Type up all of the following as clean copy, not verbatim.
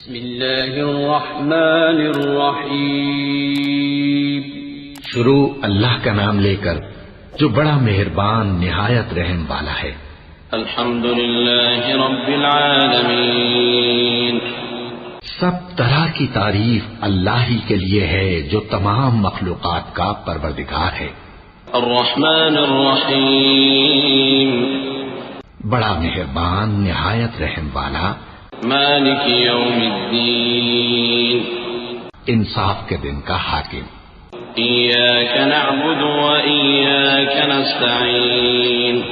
بسم اللہ الرحمن الرحیم۔ شروع اللہ کا نام لے کر جو بڑا مہربان نہایت رحم والا ہے۔ الحمد للہ رب العالمین۔ سب طرح کی تعریف اللہ ہی کے لیے ہے جو تمام مخلوقات کا پروردگار ہے۔ الرحمن الرحیم۔ بڑا مہربان نہایت رحم والا۔ مالک یوم الدین۔ انصاف کے دن کا حاکم۔ ایاک نعبد و ایاک نستعین۔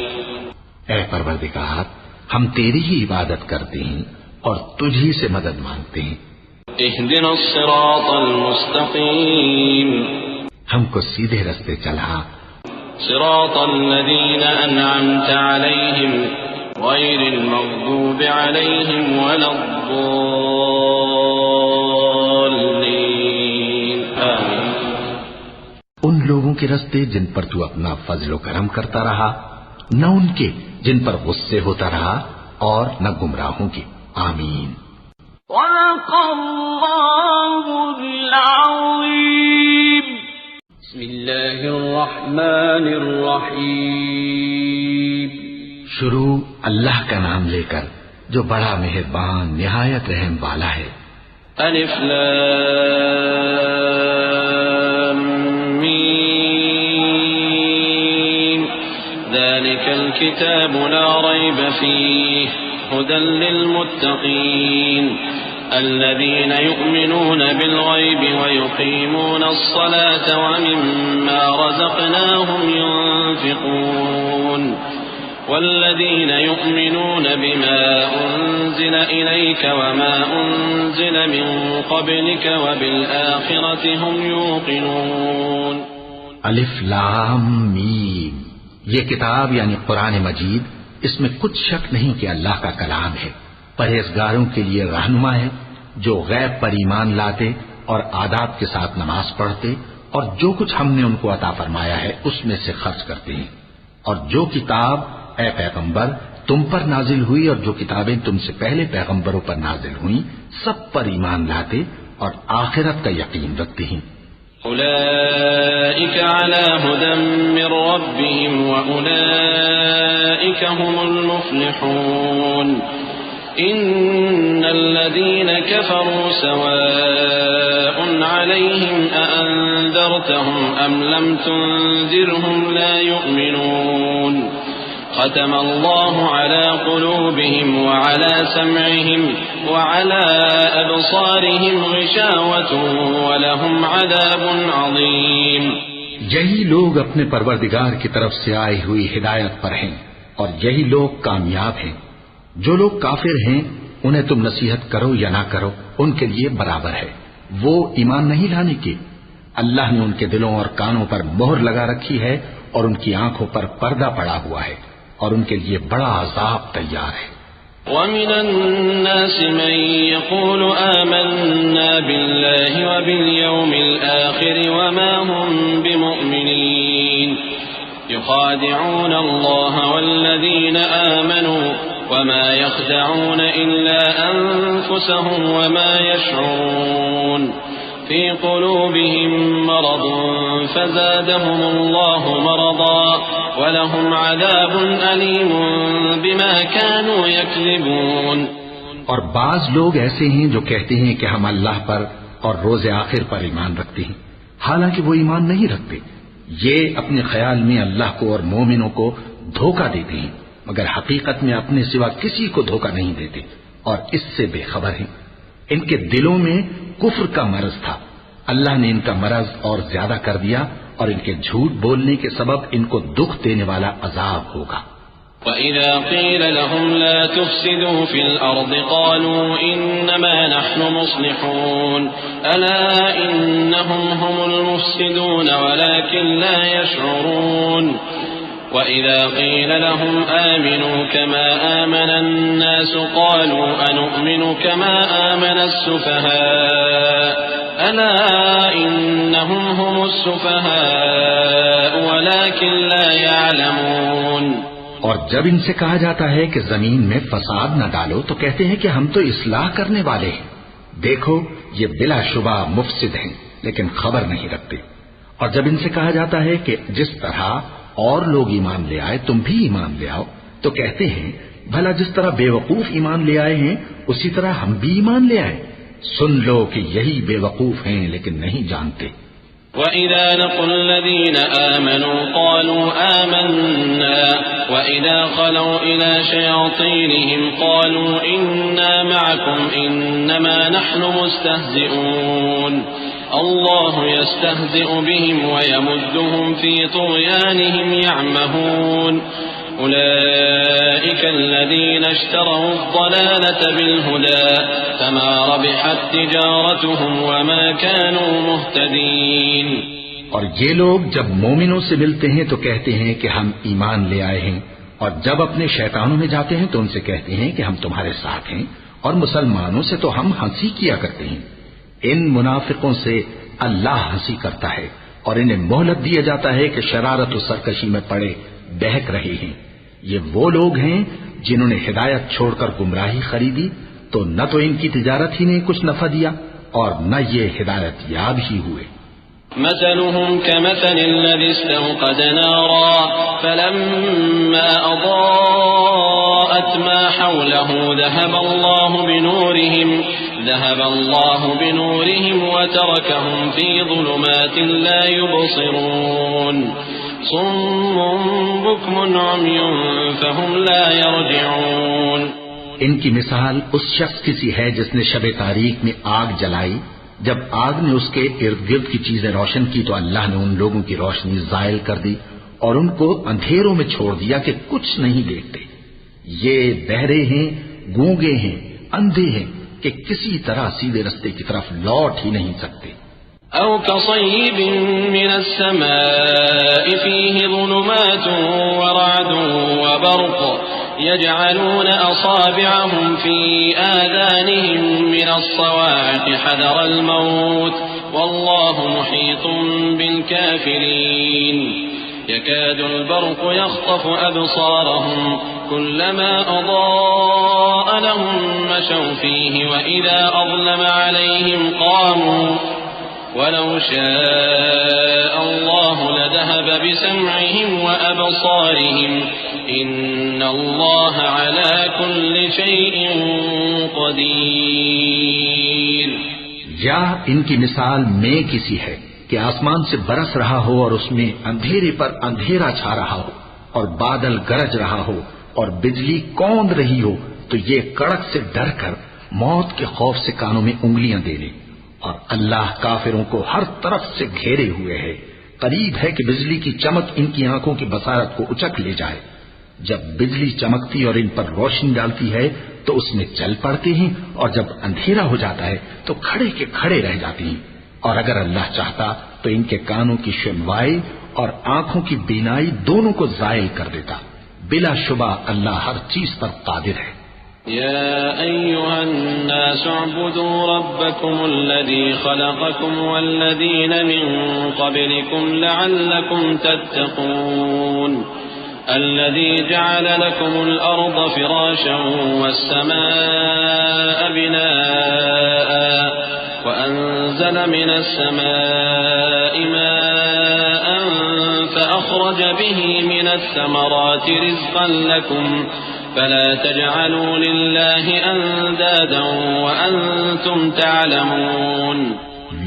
اے پروردگار، ہم تیری ہی عبادت کرتے ہیں اور تجھی سے مدد مانگتے ہیں۔ اہدنا الصراط المستقیم۔ ہم کو سیدھے رستے چلا۔ صراط الذین انعمت علیہم غیر المغضوب علیہم ولا الضالین۔ آمین۔ ان لوگوں کے رستے جن پر تو اپنا فضل و کرم کرتا رہا، نہ ان کے جن پر غصے ہوتا رہا، اور نہ گمراہوں کی۔ آمین۔ صدق اللہ العظیم۔ بسم اللہ الرحمن الرحیم۔ شروع اللہ کا نام لے کر جو بڑا مہربان نہایت رحم والا ہے۔ الف لام میم۔ ذلك الكتاب لا ريب فيه هدى للمتقين الذين يؤمنون بالغيب ويقيمون الصلاة ومما رزقناهم ينفقون والذين يؤمنون بما أنزل إليك وما أنزل من قبلك وبالآخرة هم يوقنون۔ الف لام میم۔ یہ کتاب یعنی قرآن مجید، اس میں کچھ شک نہیں کہ اللہ کا کلام ہے، پرہیزگاروں کے لیے رہنما ہے جو غیب پر ایمان لاتے اور آداب کے ساتھ نماز پڑھتے اور جو کچھ ہم نے ان کو عطا فرمایا ہے اس میں سے خرچ کرتے ہیں، اور جو کتاب اے پیغمبر تم پر نازل ہوئی اور جو کتابیں تم سے پہلے پیغمبروں پر نازل ہوئیں سب پر ایمان لاتے اور آخرت کا یقین رکھتے ہیں۔ أولئك على هدى من ربهم وأولئك هم المفلحون إن الذين كفروا سواء عليهم أأنذرتهم أم لم تنذرهم لا يؤمنون ختم الله على قلوبهم وعلى سمعهم وعلى أبصارهم غشاوة ولهم عذاب عظيم۔ یہی لوگ اپنے پروردگار کی طرف سے آئی ہوئی ہدایت پر ہیں اور یہی لوگ کامیاب ہیں۔ جو لوگ کافر ہیں انہیں تم نصیحت کرو یا نہ کرو ان کے لیے برابر ہے، وہ ایمان نہیں لانے کے۔ اللہ نے ان کے دلوں اور کانوں پر مہر لگا رکھی ہے اور ان کی آنکھوں پر پردہ پڑا ہوا ہے اور ان کے لیے بڑا عذاب تیار ہے۔ وَمِنَ النَّاسِ مَن يَقُولُ آمَنَّا بِاللَّهِ وَبِالْيَوْمِ الْآخِرِ وَمَا هُمْ بِمُؤْمِنِينَ يُخَادِعُونَ اللَّهَ وَالَّذِينَ آمَنُوا وَمَا يَخْدَعُونَ إِلَّا أَنفُسَهُمْ وَمَا يَشْعُرُونَ في قلوبهم مرض فزادهم الله مرضا ولهم عذاب أليم بما كانوا يكذبون۔ اور بعض لوگ ایسے ہیں جو کہتے ہیں کہ ہم اللہ پر اور روز آخر پر ایمان رکھتے ہیں، حالانکہ وہ ایمان نہیں رکھتے۔ یہ اپنے خیال میں اللہ کو اور مومنوں کو دھوکہ دیتے ہیں، مگر حقیقت میں اپنے سوا کسی کو دھوکہ نہیں دیتے اور اس سے بے خبر ہیں۔ ان کے دلوں میں کفر کا مرض تھا، اللہ نے ان کا مرض اور زیادہ کر دیا اور ان کے جھوٹ بولنے کے سبب ان کو دکھ دینے والا عذاب ہوگا۔ وَإِذَا قِيلَ لَهُمْ لَا تُفْسِدُوا فِي الْأَرْضِ قَالُوا إِنَّمَا نَحْنُ مُصْلِحُونَ أَلَا إِنَّهُمْ هُمُ الْمُفْسِدُونَ وَلَكِنْ لَا يَشْعُرُونَ وَإِذَا قِيلَ لَهُمْ آمِنُوا كَمَا آمَنَ النَّاسُ قَالُوا أَنُؤْمِنُ كَمَا آمَنَ السُّفَهَاءُ أَلَا إِنَّهُمْ هُمُ السُّفَهَاءُ وَلَكِنْ لَا يَعْلَمُونَ۔ اور جب ان سے کہا جاتا ہے کہ زمین میں فساد نہ ڈالو تو کہتے ہیں کہ ہم تو اصلاح کرنے والے ہیں۔ دیکھو یہ بلا شبہ مفسد ہیں لیکن خبر نہیں رکھتے۔ اور جب ان سے کہا جاتا ہے کہ جس طرح اور لوگ ایمان لے آئے تم بھی ایمان لے آؤ، تو کہتے ہیں بھلا جس طرح بے وقوف ایمان لے آئے ہیں اسی طرح ہم بھی ایمان لے آئے۔ سن لو کہ یہی بے وقوف ہیں لیکن نہیں جانتے۔ وَإِذَا لَقُوا الَّذِينَ آمَنُوا قَالُوا آمَنَّا وَإِذَا خَلَوْا إِلَى شَيَاطِينِهِمْ قَالُوا إِنَّا مَعَكُمْ إِنَّمَا نَحْنُ مُسْتَهْزِئُونَ اللَّهُ يَسْتَهْزِئُ بِهِمْ وَيَمُدُّهُمْ فِي طُغْيَانِهِمْ يَعْمَهُونَ أولئك الذين اشتروا الضلالة بالهدى فما ربحت تجارتهم وما كانوا مهتدين۔ اور یہ لوگ جب مومنوں سے ملتے ہیں تو کہتے ہیں کہ ہم ایمان لے آئے ہیں، اور جب اپنے شیطانوں میں جاتے ہیں تو ان سے کہتے ہیں کہ ہم تمہارے ساتھ ہیں، اور مسلمانوں سے تو ہم ہنسی کیا کرتے ہیں۔ ان منافقوں سے اللہ ہنسی کرتا ہے اور انہیں مہلت دیا جاتا ہے کہ شرارت و سرکشی میں پڑے بہک رہے ہیں۔ یہ وہ لوگ ہیں جنہوں نے ہدایت چھوڑ کر گمراہی خریدی، تو نہ تو ان کی تجارت ہی نے کچھ نفع دیا اور نہ یہ ہدایت یاب ہی ہوئے۔ مثلهم كمثل الذي استوقد نارا فلما أضاءت ما حوله ذهب الله بنورهم وتركهم في ظلمات لا يبصرون صم بكم عمي فهم لا يرجعون۔ ان کی مثال اس شخص کی سی ہے جس نے شب تاریک میں آگ جلائی، جب آگ نے اس کے ارد گرد کی چیزیں روشن کی تو اللہ نے ان لوگوں کی روشنی زائل کر دی اور ان کو اندھیروں میں چھوڑ دیا کہ کچھ نہیں دیکھتے۔ یہ بہرے ہیں، گونگے ہیں، اندھے ہیں کہ کسی طرح سیدھے رستے کی طرف لوٹ ہی نہیں سکتے۔ أو كصيب من السماء فيه ظلمات ورعد وبرق يجعلون أصابعهم في آذانهم من الصواعق حذر الموت والله محيط بالكافرين يكاد البرق يخطف أبصارهم كلما أضاء لهم مشوا فيه وإذا أظلم عليهم قاموا ولو شاء الله لذهب بسمعهم وأبصارهم إن الله على كل شيء قدير۔ یا ان کی مثال میں کسی ہے کہ آسمان سے برس رہا ہو اور اس میں اندھیرے پر اندھیرا چھا رہا ہو اور بادل گرج رہا ہو اور بجلی کوند رہی ہو تو یہ کڑک سے ڈر کر موت کے خوف سے کانوں میں انگلیاں دے لے، اور اللہ کافروں کو ہر طرف سے گھیرے ہوئے ہے۔ قریب ہے کہ بجلی کی چمک ان کی آنکھوں کی بصارت کو اچک لے جائے۔ جب بجلی چمکتی اور ان پر روشنی ڈالتی ہے تو اس میں چل پڑتے ہیں، اور جب اندھیرا ہو جاتا ہے تو کھڑے کے کھڑے رہ جاتے ہیں۔ اور اگر اللہ چاہتا تو ان کے کانوں کی شنوائی اور آنکھوں کی بینائی دونوں کو زائل کر دیتا۔ بلا شبہ اللہ ہر چیز پر قادر ہے۔ يا أيها الناس اعبدوا ربكم الذي خلقكم والذين من قبلكم لعلكم تتقون الذي جعل لكم الأرض فراشا والسماء بناء وأنزل من السماء ماء فأخرج به من الثمرات رزقا لكم فلا تجعلوا لله اندادا وانتم تعلمون۔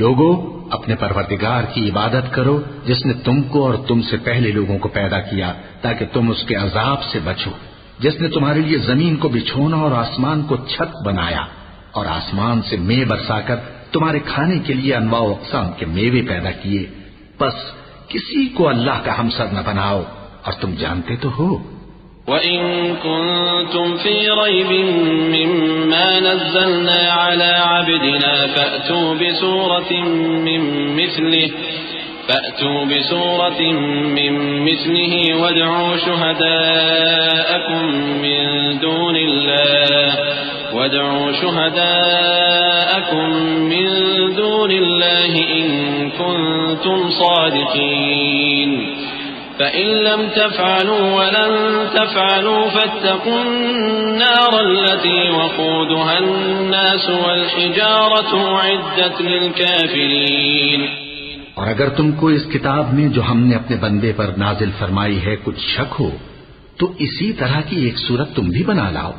لوگو اپنے پروردگار کی عبادت کرو جس نے تم کو اور تم سے پہلے لوگوں کو پیدا کیا تاکہ تم اس کے عذاب سے بچو، جس نے تمہارے لیے زمین کو بچھونا اور آسمان کو چھت بنایا اور آسمان سے مے برسا کر تمہارے کھانے کے لیے انواع و اقسام کے میوے پیدا کیے، بس کسی کو اللہ کا ہمسر نہ بناؤ اور تم جانتے تو ہو۔ وَإِن كُنتُمْ فِي رَيْبٍ مِّمَّا نَزَّلْنَا عَلَىٰ عَبْدِنَا فَأْتُوا بِسُورَةٍ مِّن مِّثْلِهِ وَادْعُوا شُهَدَاءَكُم مِّن دُونِ اللَّهِ إِن كُنتُمْ صَادِقِينَ فإن لم تفعلوا ولن تفعلوا فاتقوا النار التي وقودها الناس والحجارة أعدت للكافرين. اور اگر تم کو اس کتاب میں جو ہم نے اپنے بندے پر نازل فرمائی ہے کچھ شک ہو تو اسی طرح کی ایک صورت تم بھی بنا لاؤ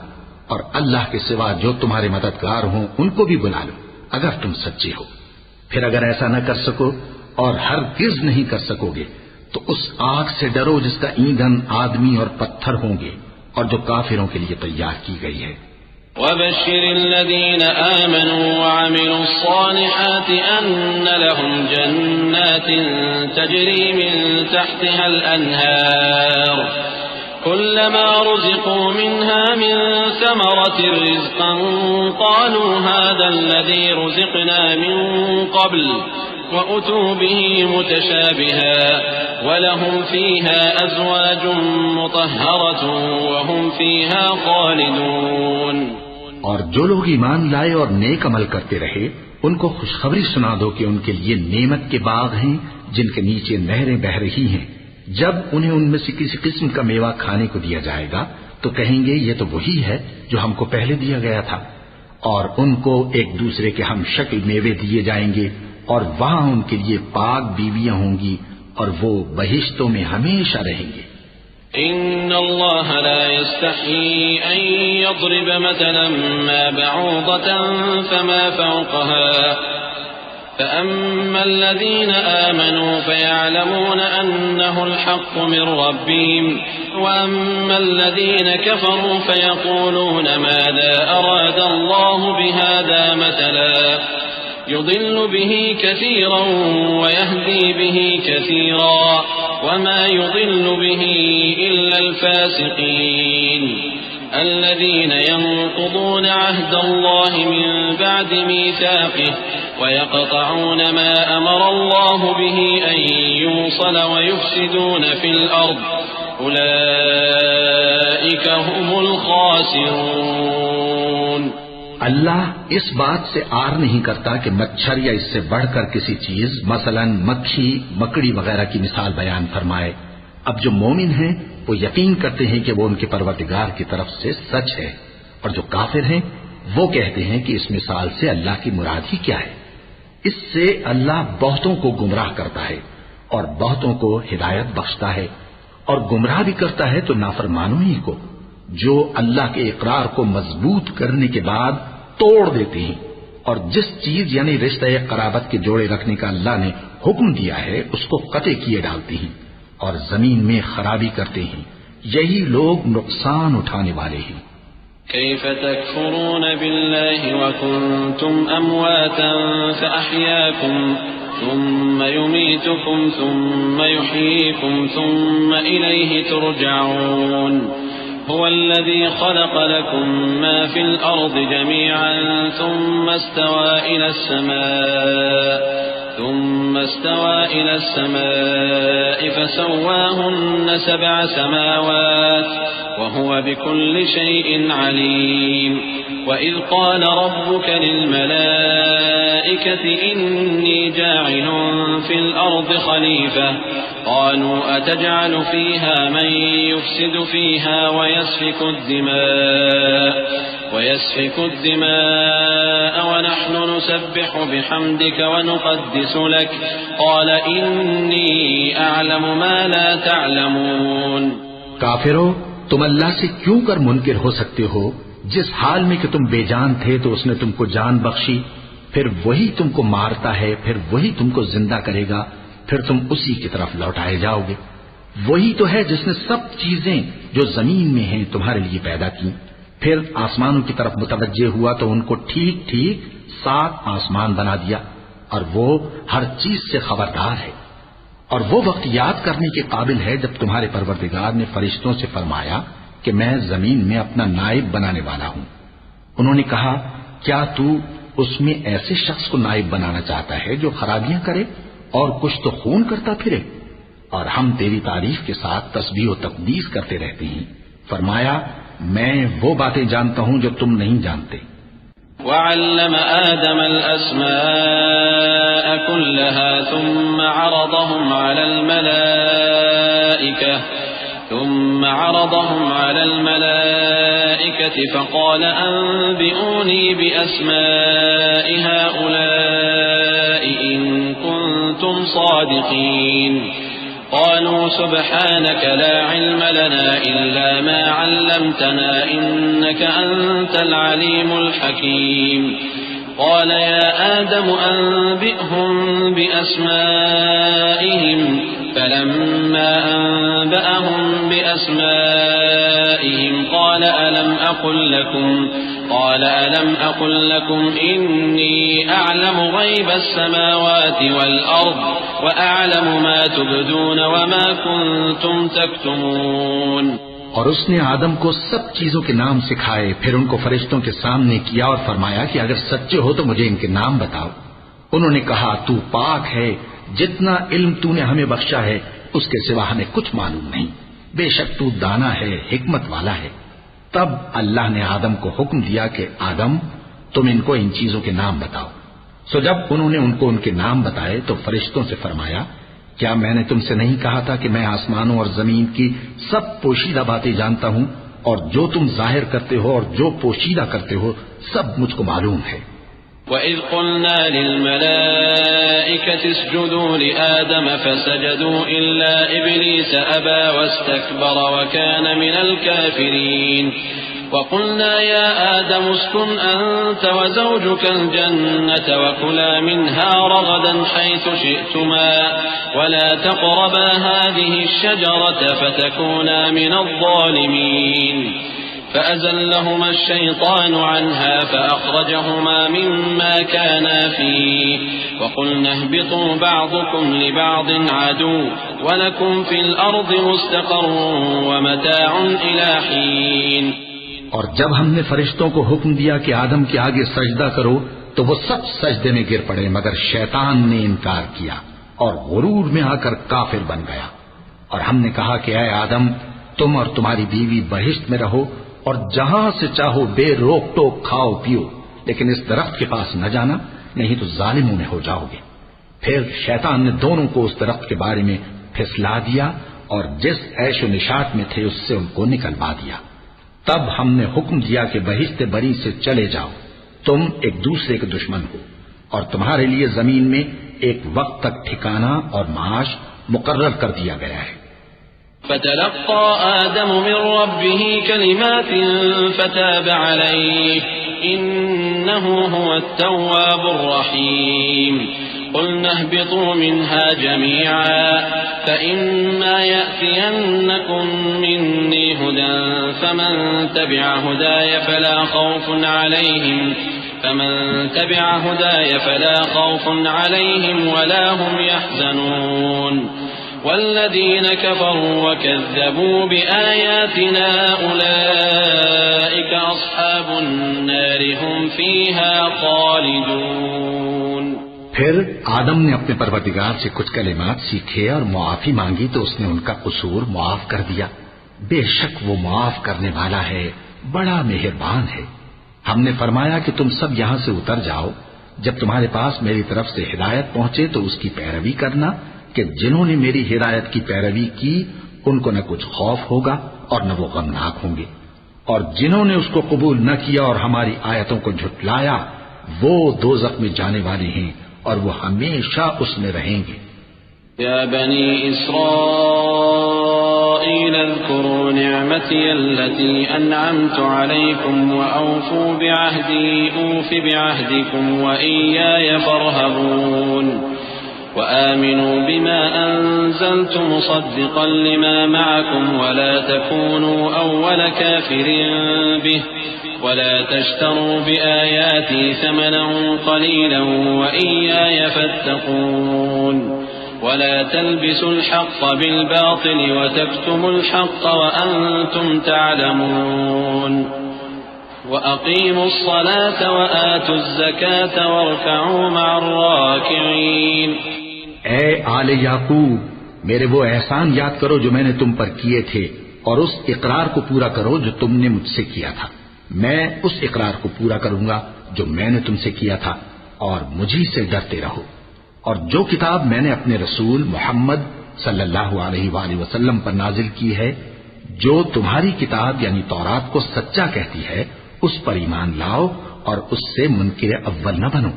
اور اللہ کے سوا جو تمہارے مددگار ہوں ان کو بھی بلا لو اگر تم سچے ہو. پھر اگر ایسا نہ کر سکو اور ہرگز نہیں کر سکو گے تو اس آگ سے ڈرو جس کا ایندھن آدمی اور پتھر ہوں گے اور جو کافروں کے لیے تیار کی گئی ہے. وَبَشِّرِ الَّذِينَ آمَنُوا وَعَمِلُوا الصَّالِحَاتِ أَنَّ لَهُمْ جَنَّاتٍ تَجْرِي مِن تَحْتِهَا الْأَنْهَارُ كُلَّمَا رُزِقُوا مِنْهَا مِن ثَمَرَةٍ رِزْقًا قَالُوا هَذَا الَّذِي رُزِقْنَا مِن قَبْلُ وَأُتُوا بِهِ مُتَشَابِهًا وَلَهُمْ فِيهَا أَزْوَاجٌ مُطَهَّرَةٌ وَهُمْ فِيهَا خَالِدُونَ. اور جو لوگ ایمان لائے اور نیک عمل کرتے رہے ان کو خوشخبری سنا دو کہ ان کے لیے نعمت کے باغ ہیں جن کے نیچے نہریں بہہ رہی ہیں. جب انہیں ان میں سے کسی قسم کا میوہ کھانے کو دیا جائے گا تو کہیں گے یہ تو وہی ہے جو ہم کو پہلے دیا گیا تھا. اور ان کو ایک دوسرے کے ہم شکل میوے دیے جائیں گے اور وہاں ان کے لیے پاک بیویاں ہوں گی اور وہ بہشتوں میں ہمیشہ رہیں گے. إن الله لا يستحيي أن يضرب مثلا ما بعوضة فما فوقها فأما الذين آمنوا فيعلمون أنه الحق من ربهم وأما الذين كفروا فيقولون ماذا أراد الله بهذا مثلا يضل به كثيرا ويهدي به كثيرا وما يضل به إلا الفاسقين الذين ينقضون عهد الله من بعد ميثاقه ويقطعون ما أمر الله به أن يوصل ويفسدون في الأرض أولئك هم الخاسرون. اللہ اس بات سے آر نہیں کرتا کہ مچھر یا اس سے بڑھ کر کسی چیز مثلا مکھی مکڑی وغیرہ کی مثال بیان فرمائے. اب جو مومن ہیں وہ یقین کرتے ہیں کہ وہ ان کے پروردگار کی طرف سے سچ ہے اور جو کافر ہیں وہ کہتے ہیں کہ اس مثال سے اللہ کی مراد ہی کیا ہے. اس سے اللہ بہتوں کو گمراہ کرتا ہے اور بہتوں کو ہدایت بخشتا ہے اور گمراہ بھی کرتا ہے تو نافرمانوں ہی کو جو اللہ کے اقرار کو مضبوط کرنے کے بعد توڑ دیتے ہیں اور جس چیز یعنی رشتہ قرابت کے جوڑے رکھنے کا اللہ نے حکم دیا ہے اس کو قطع کیے ڈالتے ہیں اور زمین میں خرابی کرتے ہیں. یہی لوگ نقصان اٹھانے والے ہیں. كيف تكفرون بالله وكنتم أمواتا فأحياكم ثم يميتكم ثم يحييكم ثم إليه ترجعون. هو الذي خلق لكم ما في الأرض جميعا ثم استوى إلى السماء فسواهن 7 سماوات وهو بكل شيء عليم. وإذ قال ربك للملائكة إني جاعل في الأرض خليفة قالوا أتجعل فيها من يفسد فيها ويسفك الدماء ونحن نسبح بحمدك ونقدس لك قال إني أعلم ما لا تعلمون. کافرو تم اللہ سے کیوں کر منکر ہو سکتے ہو جس حال میں کہ تم بے جان تھے تو اس نے تم کو جان بخشی پھر وہی تم کو مارتا ہے پھر وہی تم کو زندہ کرے گا پھر تم اسی کی طرف لوٹائے جاؤ گے. وہی تو ہے جس نے سب چیزیں جو زمین میں ہیں تمہارے لیے پیدا کی پھر آسمانوں کی طرف متوجہ ہوا تو ان کو ٹھیک ٹھیک 7 آسمان بنا دیا اور وہ ہر چیز سے خبردار ہے. اور وہ وقت یاد کرنے کے قابل ہے جب تمہارے پروردگار نے فرشتوں سے فرمایا کہ میں زمین میں اپنا نائب بنانے والا ہوں. انہوں نے کہا کیا تو اس میں ایسے شخص کو نائب بنانا چاہتا ہے جو خرابیاں کرے اور کچھ تو خون کرتا پھرے؟ اور ہم تیری تعریف کے ساتھ تسبیح و تقدیس کرتے رہتے ہیں. فرمایا میں وہ باتیں جانتا ہوں جو تم نہیں جانتے. وعلم آدم الأسماء كلها ثم عرضهم على الملائكة الملائكة ثم عرضهم على الملائكة فقال أنبئوني بأسماء هؤلاء إن كنتم صادقين قالوا سبحانك لا علم لنا إلا ما علمتنا إنك أنت العليم الحكيم قال يا آدم أنبئهم بأسمائهم فلما أنبأهم بأسمائهم قال ألم أقل لكم إني أعلم غيب السماوات والأرض وأعلم ما تبدون وما كنتم تكتمون. اور اس نے آدم کو سب چیزوں کے نام سکھائے، پھر ان کو فرشتوں کے سامنے کیا اور فرمایا کہ اگر سچے ہو تو مجھے ان کے نام بتاؤ. انہوں نے کہا تو پاک ہے، جتنا علم تو نے ہمیں بخشا ہے اس کے سوا ہمیں کچھ معلوم نہیں، بے شک تو دانا ہے، حکمت والا ہے. تب اللہ نے آدم کو حکم دیا کہ آدم تم ان کو ان چیزوں کے نام بتاؤ. سو جب انہوں نے ان کو ان کے نام بتائے تو فرشتوں سے فرمایا کیا میں نے تم سے نہیں کہا تھا کہ میں آسمانوں اور زمین کی سب پوشیدہ باتیں جانتا ہوں، اور جو تم ظاہر کرتے ہو اور جو پوشیدہ کرتے ہو سب مجھ کو معلوم ہے. وَإِذْ قُلْنَا لِلْمَلَائِكَةِ اسْجُدُوا لِآدَمَ فَسَجَدُوا إِلَّا إِبْلِيسَ أَبَى وَاسْتَكْبَرَ وَكَانَ مِنَ الْكَافِرِينَ وَقُلْنَا يَا آدَمُ اسْكُنْ أَنْتَ وَزَوْجُكَ الْجَنَّةَ وَكُلَا مِنْهَا رَغَدًا حَيْثُ شِئْتُمَا وَلَا تَقْرَبَا هَذِهِ الشَّجَرَةَ فَتَكُونَا مِنَ الظَّالِمِينَ فأزلهما الشيطان عنها فأخرجهما مما كانا فيه وقلنا اهبطوا بعضكم لبعض عدو ولكم في الأرض مستقر ومتاع إلى حين. اور جب ہم نے فرشتوں کو حکم دیا کہ آدم کے آگے سجدہ کرو تو وہ سب سجدے میں گر پڑے مگر شیطان نے انکار کیا اور غرور میں آ کر کافر بن گیا. اور ہم نے کہا کہ اے آدم تم اور تمہاری بیوی بہشت میں رہو اور جہاں سے چاہو بے روک ٹوک کھاؤ پیو، لیکن اس درخت کے پاس نہ جانا نہیں تو ظالموں میں ہو جاؤ گے. پھر شیطان نے دونوں کو اس درخت کے بارے میں پھسلا دیا اور جس عیش و نشاط میں تھے اس سے ان کو نکلوا دیا. تب ہم نے حکم دیا کہ بہشت بری سے چلے جاؤ، تم ایک دوسرے کے دشمن ہو، اور تمہارے لیے زمین میں ایک وقت تک ٹھکانہ اور معاش مقرر کر دیا گیا ہے. فتلقى آدم من ربه كلمات فتاب عليه إنه هو التواب الرحيم. قلنا اهبطوا منها جميعا فإما يأتينكم مني هدى فمن تبع هداي فلا خوف عليهم ولا هم يحزنون. والذين كفروا وكذبوا بآياتنا أولئك أصحاب النار هم فيها خالدون. پھر آدم نے اپنے پروردگار سے کچھ کلمات سیکھے اور معافی مانگی تو اس نے ان کا قصور معاف کر دیا. بے شک وہ معاف کرنے والا ہے، بڑا مہربان ہے. ہم نے فرمایا کہ تم سب یہاں سے اتر جاؤ، جب تمہارے پاس میری طرف سے ہدایت پہنچے تو اس کی پیروی کرنا کہ جنہوں نے میری ہدایت کی پیروی کی ان کو نہ کچھ خوف ہوگا اور نہ وہ غمناک ہوں گے، اور جنہوں نے اس کو قبول نہ کیا اور ہماری آیتوں کو جھٹلایا وہ دوزخ میں جانے والے ہیں اور وہ ہمیشہ اس میں رہیں گے. یا بنی اسرائیل اذکروا نعمتی التي انعمت علیکم واوفوا بعہدی اوف بعہدکم وإیایا فارہبون. وآمنوا بما أنزلت مصدقا لما معكم ولا تكونوا أول كافر به ولا تشتروا بآياتي ثمنا قليلا وإياي فاتقون. ولا تلبسوا الحق بالباطل وتكتموا الحق وأنتم تعلمون. وأقيموا الصلاة وآتوا الزكاة واركعوا مع الراكعين. اے آل یعقوب، میرے وہ احسان یاد کرو جو میں نے تم پر کیے تھے اور اس اقرار کو پورا کرو جو تم نے مجھ سے کیا تھا. میں اس اقرار کو پورا کروں گا جو میں نے تم سے کیا تھا اور مجھی سے ڈرتے رہو. اور جو کتاب میں نے اپنے رسول محمد صلی اللہ علیہ وآلہ وسلم پر نازل کی ہے، جو تمہاری کتاب یعنی تورات کو سچا کہتی ہے اس پر ایمان لاؤ اور اس سے منکر اول نہ بنو،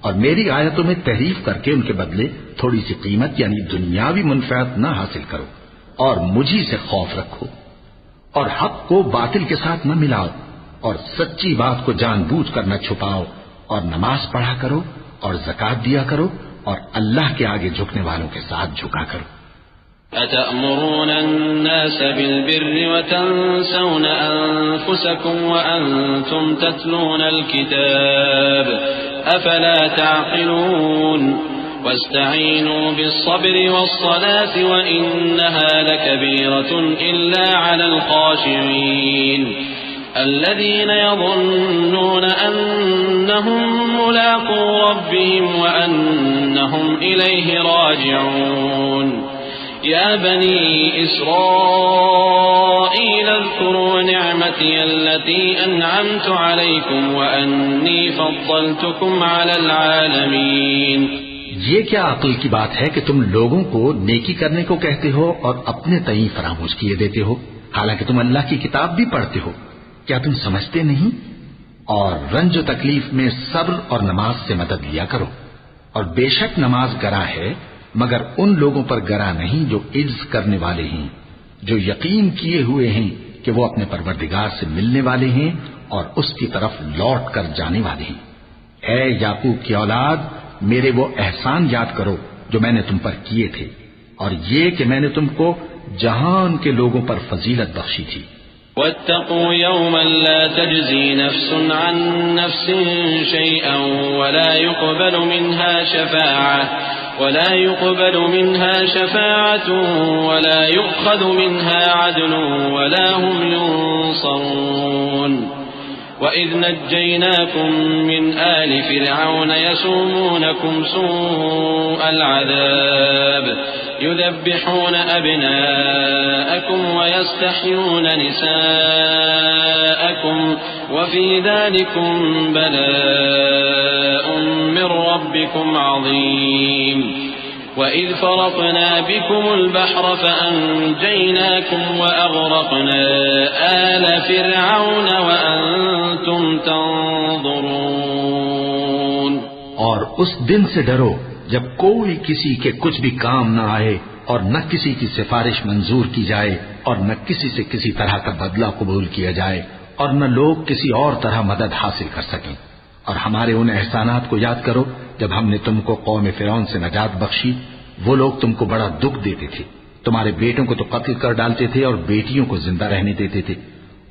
اور میری آیتوں میں تحریف کر کے ان کے بدلے تھوڑی سی قیمت یعنی دنیاوی منفعت نہ حاصل کرو، اور مجھی سے خوف رکھو، اور حق کو باطل کے ساتھ نہ ملاؤ، اور سچی بات کو جان بوجھ کر نہ چھپاؤ، اور نماز پڑھا کرو اور زکات دیا کرو، اور اللہ کے آگے جھکنے والوں کے ساتھ جھکا کرو۔ أتأمرون الناس بالبر وتنسون أنفسكم وأنتم تتلون الكتاب أفلا تعقلون واستعينوا بالصبر والصلاة وإنها لكبيرة إلا على الخاشعين الذين يظنون أنهم ملاقو ربهم وأنهم إليه راجعون يا بني إسرائيل اذكروا نعمتي التي أنعمت عليكم وأني فضلتكم على العالمين۔ یہ کیا عقل کی بات ہے کہ تم لوگوں کو نیکی کرنے کو کہتے ہو اور اپنے تئیں فراموش کیے دیتے ہو، حالانکہ تم اللہ کی کتاب بھی پڑھتے ہو؟ کیا تم سمجھتے نہیں؟ اور رنج و تکلیف میں صبر اور نماز سے مدد لیا کرو، اور بے شک نماز گراں ہے مگر ان لوگوں پر گراں نہیں جو عجز کرنے والے ہیں، جو یقین کیے ہوئے ہیں کہ وہ اپنے پروردگار سے ملنے والے ہیں اور اس کی طرف لوٹ کر جانے والے ہیں۔ اے یعقوب کی اولاد، میرے وہ احسان یاد کرو جو میں نے تم پر کیے تھے، اور یہ کہ میں نے تم کو جہان کے لوگوں پر فضیلت بخشی تھی۔ واتقوا يوما لا تجزي نفس عن نفس شيئا ولا يقبل منها شفاعة ولا يؤخذ منها عدل ولا هم ينصرون وإذ نجيناكم من آل فرعون يسومونكم سوء العذاب يذبحون أبناءكم ويستحيون نساءكم وفي ذلكم بلاء من ربكم عظيم وإذ فرقنا بكم البحر فأنجيناكم وأغرقنا آل فرعون وأنتم تنظرون۔ اور اس دن سے ڈرو جب کوئی کسی کے کچھ بھی کام نہ آئے اور نہ کسی کی سفارش منظور کی جائے اور نہ کسی سے کسی طرح کا بدلہ قبول کیا جائے اور نہ لوگ کسی اور طرح مدد حاصل کر سکیں۔ اور ہمارے ان احسانات کو یاد کرو جب ہم نے تم کو قوم فرعون سے نجات بخشی، وہ لوگ تم کو بڑا دکھ دیتے تھے، تمہارے بیٹوں کو تو قتل کر ڈالتے تھے اور بیٹیوں کو زندہ رہنے دیتے تھے،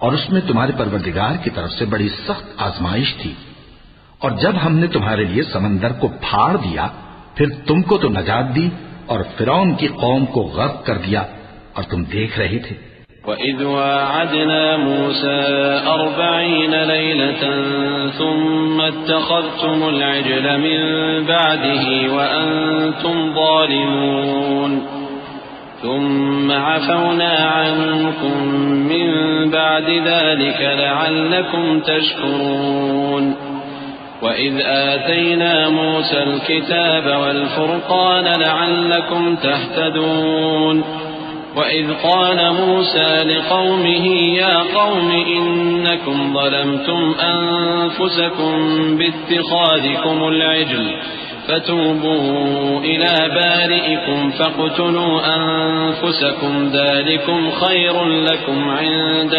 اور اس میں تمہارے پروردگار کی طرف سے بڑی سخت آزمائش تھی۔ اور جب ہم نے تمہارے لیے سمندر کو پھاڑ دیا، پھر تم کو تو نجات دی اور فرعون کی قوم کو غرق کر دیا، اور تم دیکھ رہے تھے۔ وَإِذْ وَاعَدْنَا مُوسَىٰ 40 لَيْلَةً ثُمَّ اتَّخَذْتُمُ الْعِجْلَ مِن بَعْدِهِ وَأَنتُمْ ظَالِمُونَ ثُمَّ عَفَوْنَا عَنكُم مِّن بَعْدِ ذَلِكَ لَعَلَّكُمْ تَشْكُرُونَ وَإِذْ آتَيْنَا مُوسَى الْكِتَابَ وَالْفُرْقَانَ لَعَلَّكُمْ تَهْتَدُونَ وَإِذْ قَالَ مُوسَى لِقَوْمِهِ يَا قَوْمِ إِنَّكُمْ ظَلَمْتُمْ أَنفُسَكُمْ بِاتِّخَاذِكُمُ الْعِجْلَ فَتُوبُوا إِلَى بَارِئِكُمْ فَاقْتُلُوا أَنفُسَكُمْ ذَلِكُمْ خَيْرٌ لَكُمْ عِندَ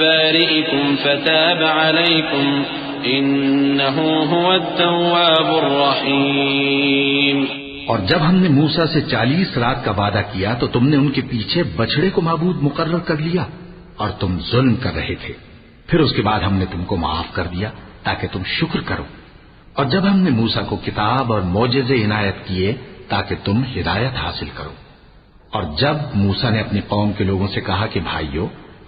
بَارِئِكُمْ فَتَابَ عَلَيْكُمْ إِنَّهُ هُوَ التَّوَّابُ الرَّحِيمُ۔ اور جب ہم نے موسیٰ سے 40 رات کا وعدہ کیا تو تم نے ان کے پیچھے بچڑے کو معبود مقرر کر لیا اور تم ظلم کر رہے تھے، پھر اس کے بعد ہم نے تم کو معاف کر دیا تاکہ تم شکر کرو۔ اور جب ہم نے موسیٰ کو کتاب اور معجزے عنایت کیے تاکہ تم ہدایت حاصل کرو۔ اور جب موسیٰ نے اپنی قوم کے لوگوں سے کہا کہ بھائیو،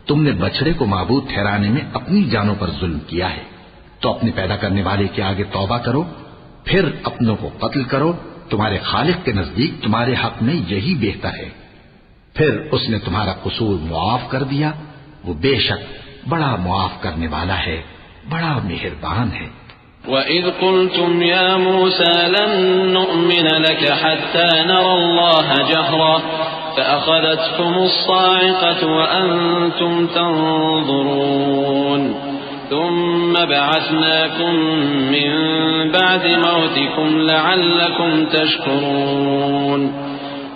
تم نے بچڑے کو معبود ٹھہرانے میں اپنی جانوں پر ظلم کیا ہے، تو اپنے پیدا کرنے والے کے آگے توبہ کرو، پھر اپنوں کو قتل کرو، تمہارے خالق کے نزدیک تمہارے حق میں یہی بہتر ہے۔ پھر اس نے تمہارا قصور معاف کر دیا، وہ بے شک بڑا معاف کرنے والا ہے، بڑا مہربان ہے۔ وَإِذْ قُلْتُمْ يَا مُوسَى لَن نُّؤْمِنَ لَكَ حَتَّى نَرَى اللَّهَ جَهْرَةً فَأَخَذَتْكُمُ الصَّاعِقَةُ وَأَنتُمْ تَنظُرُونَ ثُمَّ بَعَثْنَاكُم مِّن بَعْدِ مَوْتِكُمْ لَعَلَّكُمْ تَشْكُرُونَ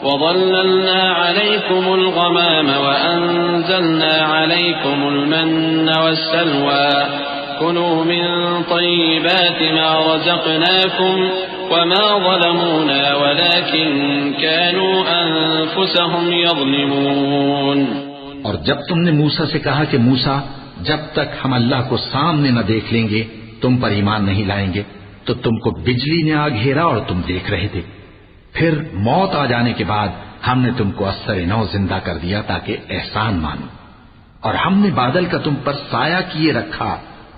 وَظَلَّلْنَا عَلَيْكُمُ الْغَمَامَ وَأَنزَلْنَا عَلَيْكُمُ الْمَنَّ وَالسَّلْوَىٰ كُلُوا مِن طَيِّبَاتِ مَا رَزَقْنَاكُمْ وَمَا ظَلَمُونَا وَلَٰكِن كَانُوا أَنفُسَهُمْ يَظْلِمُونَ۔ اور جب تم نے موسیٰ سے کہا کہ موسیٰ جب تک ہم اللہ کو سامنے نہ دیکھ لیں گے تم پر ایمان نہیں لائیں گے، تو تم کو بجلی نے آ گھیرا اور تم دیکھ رہے تھے۔ پھر موت آ جانے کے بعد ہم نے تم کو اثر نو زندہ کر دیا تاکہ احسان مانو، اور ہم نے بادل کا تم پر سایہ کیے رکھا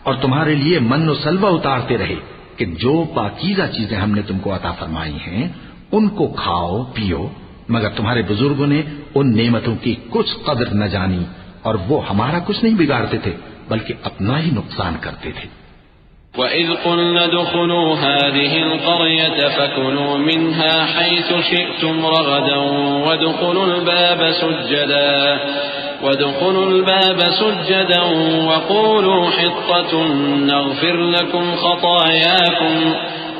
اور تمہارے لیے من و سلوہ اتارتے رہے کہ جو پاکیزہ چیزیں ہم نے تم کو عطا فرمائی ہیں ان کو کھاؤ پیو، مگر تمہارے بزرگوں نے ان نعمتوں کی کچھ قدر نہ جانی اور وہ ہمارا کچھ نہیں بگاڑتے تھے بلکہ اپنا ہی نقصان کرتے تھے۔ وَإِذْ قُلْنَا ادْخُلُوا هَٰذِهِ الْقَرْيَةَ فَكُلُوا مِنْهَا حَيْثُ شِئْتُمْ رَغَدًا وَادْخُلُوا الْبَابَ سُجَّدًا وَقُولُوا حِطَّةٌ نَّغْفِرْ لَكُمْ خَطَايَاكُمْ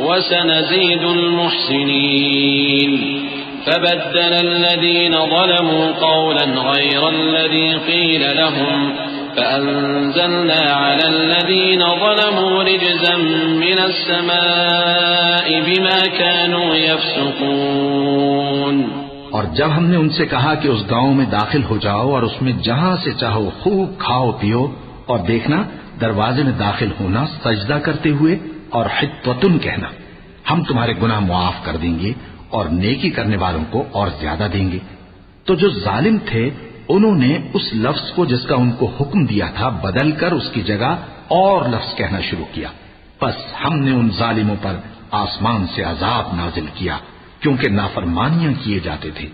وَسَنَزِيدُ الْمُحْسِنِينَ فَبَدَّلَ الَّذِينَ ظَلَمُوا قَوْلًا غَيْرَ الَّذِي قِيلَ لَهُمْ فَأَنزَلْنَا عَلَى الَّذِينَ ظَلَمُوا رِجْزًا مِّنَ السَّمَاءِ بِمَا كَانُوا يَفْسُقُونَ۔ اور جب ہم نے ان سے کہا کہ اس گاؤں میں داخل ہو جاؤ اور اس میں جہاں سے چاہو خوب کھاؤ پیو، اور دیکھنا دروازے میں داخل ہونا سجدہ کرتے ہوئے اور حطۃ کہنا، ہم تمہارے گناہ معاف کر دیں گے اور نیکی کرنے والوں کو اور زیادہ دیں گے۔ تو جو ظالم تھے انہوں نے اس لفظ کو جس کا ان کو حکم دیا تھا بدل کر اس کی جگہ اور لفظ کہنا شروع کیا، بس ہم نے ان ظالموں پر آسمان سے عذاب نازل کیا کیونکہ نافرمانیاں کیے جاتے تھے۔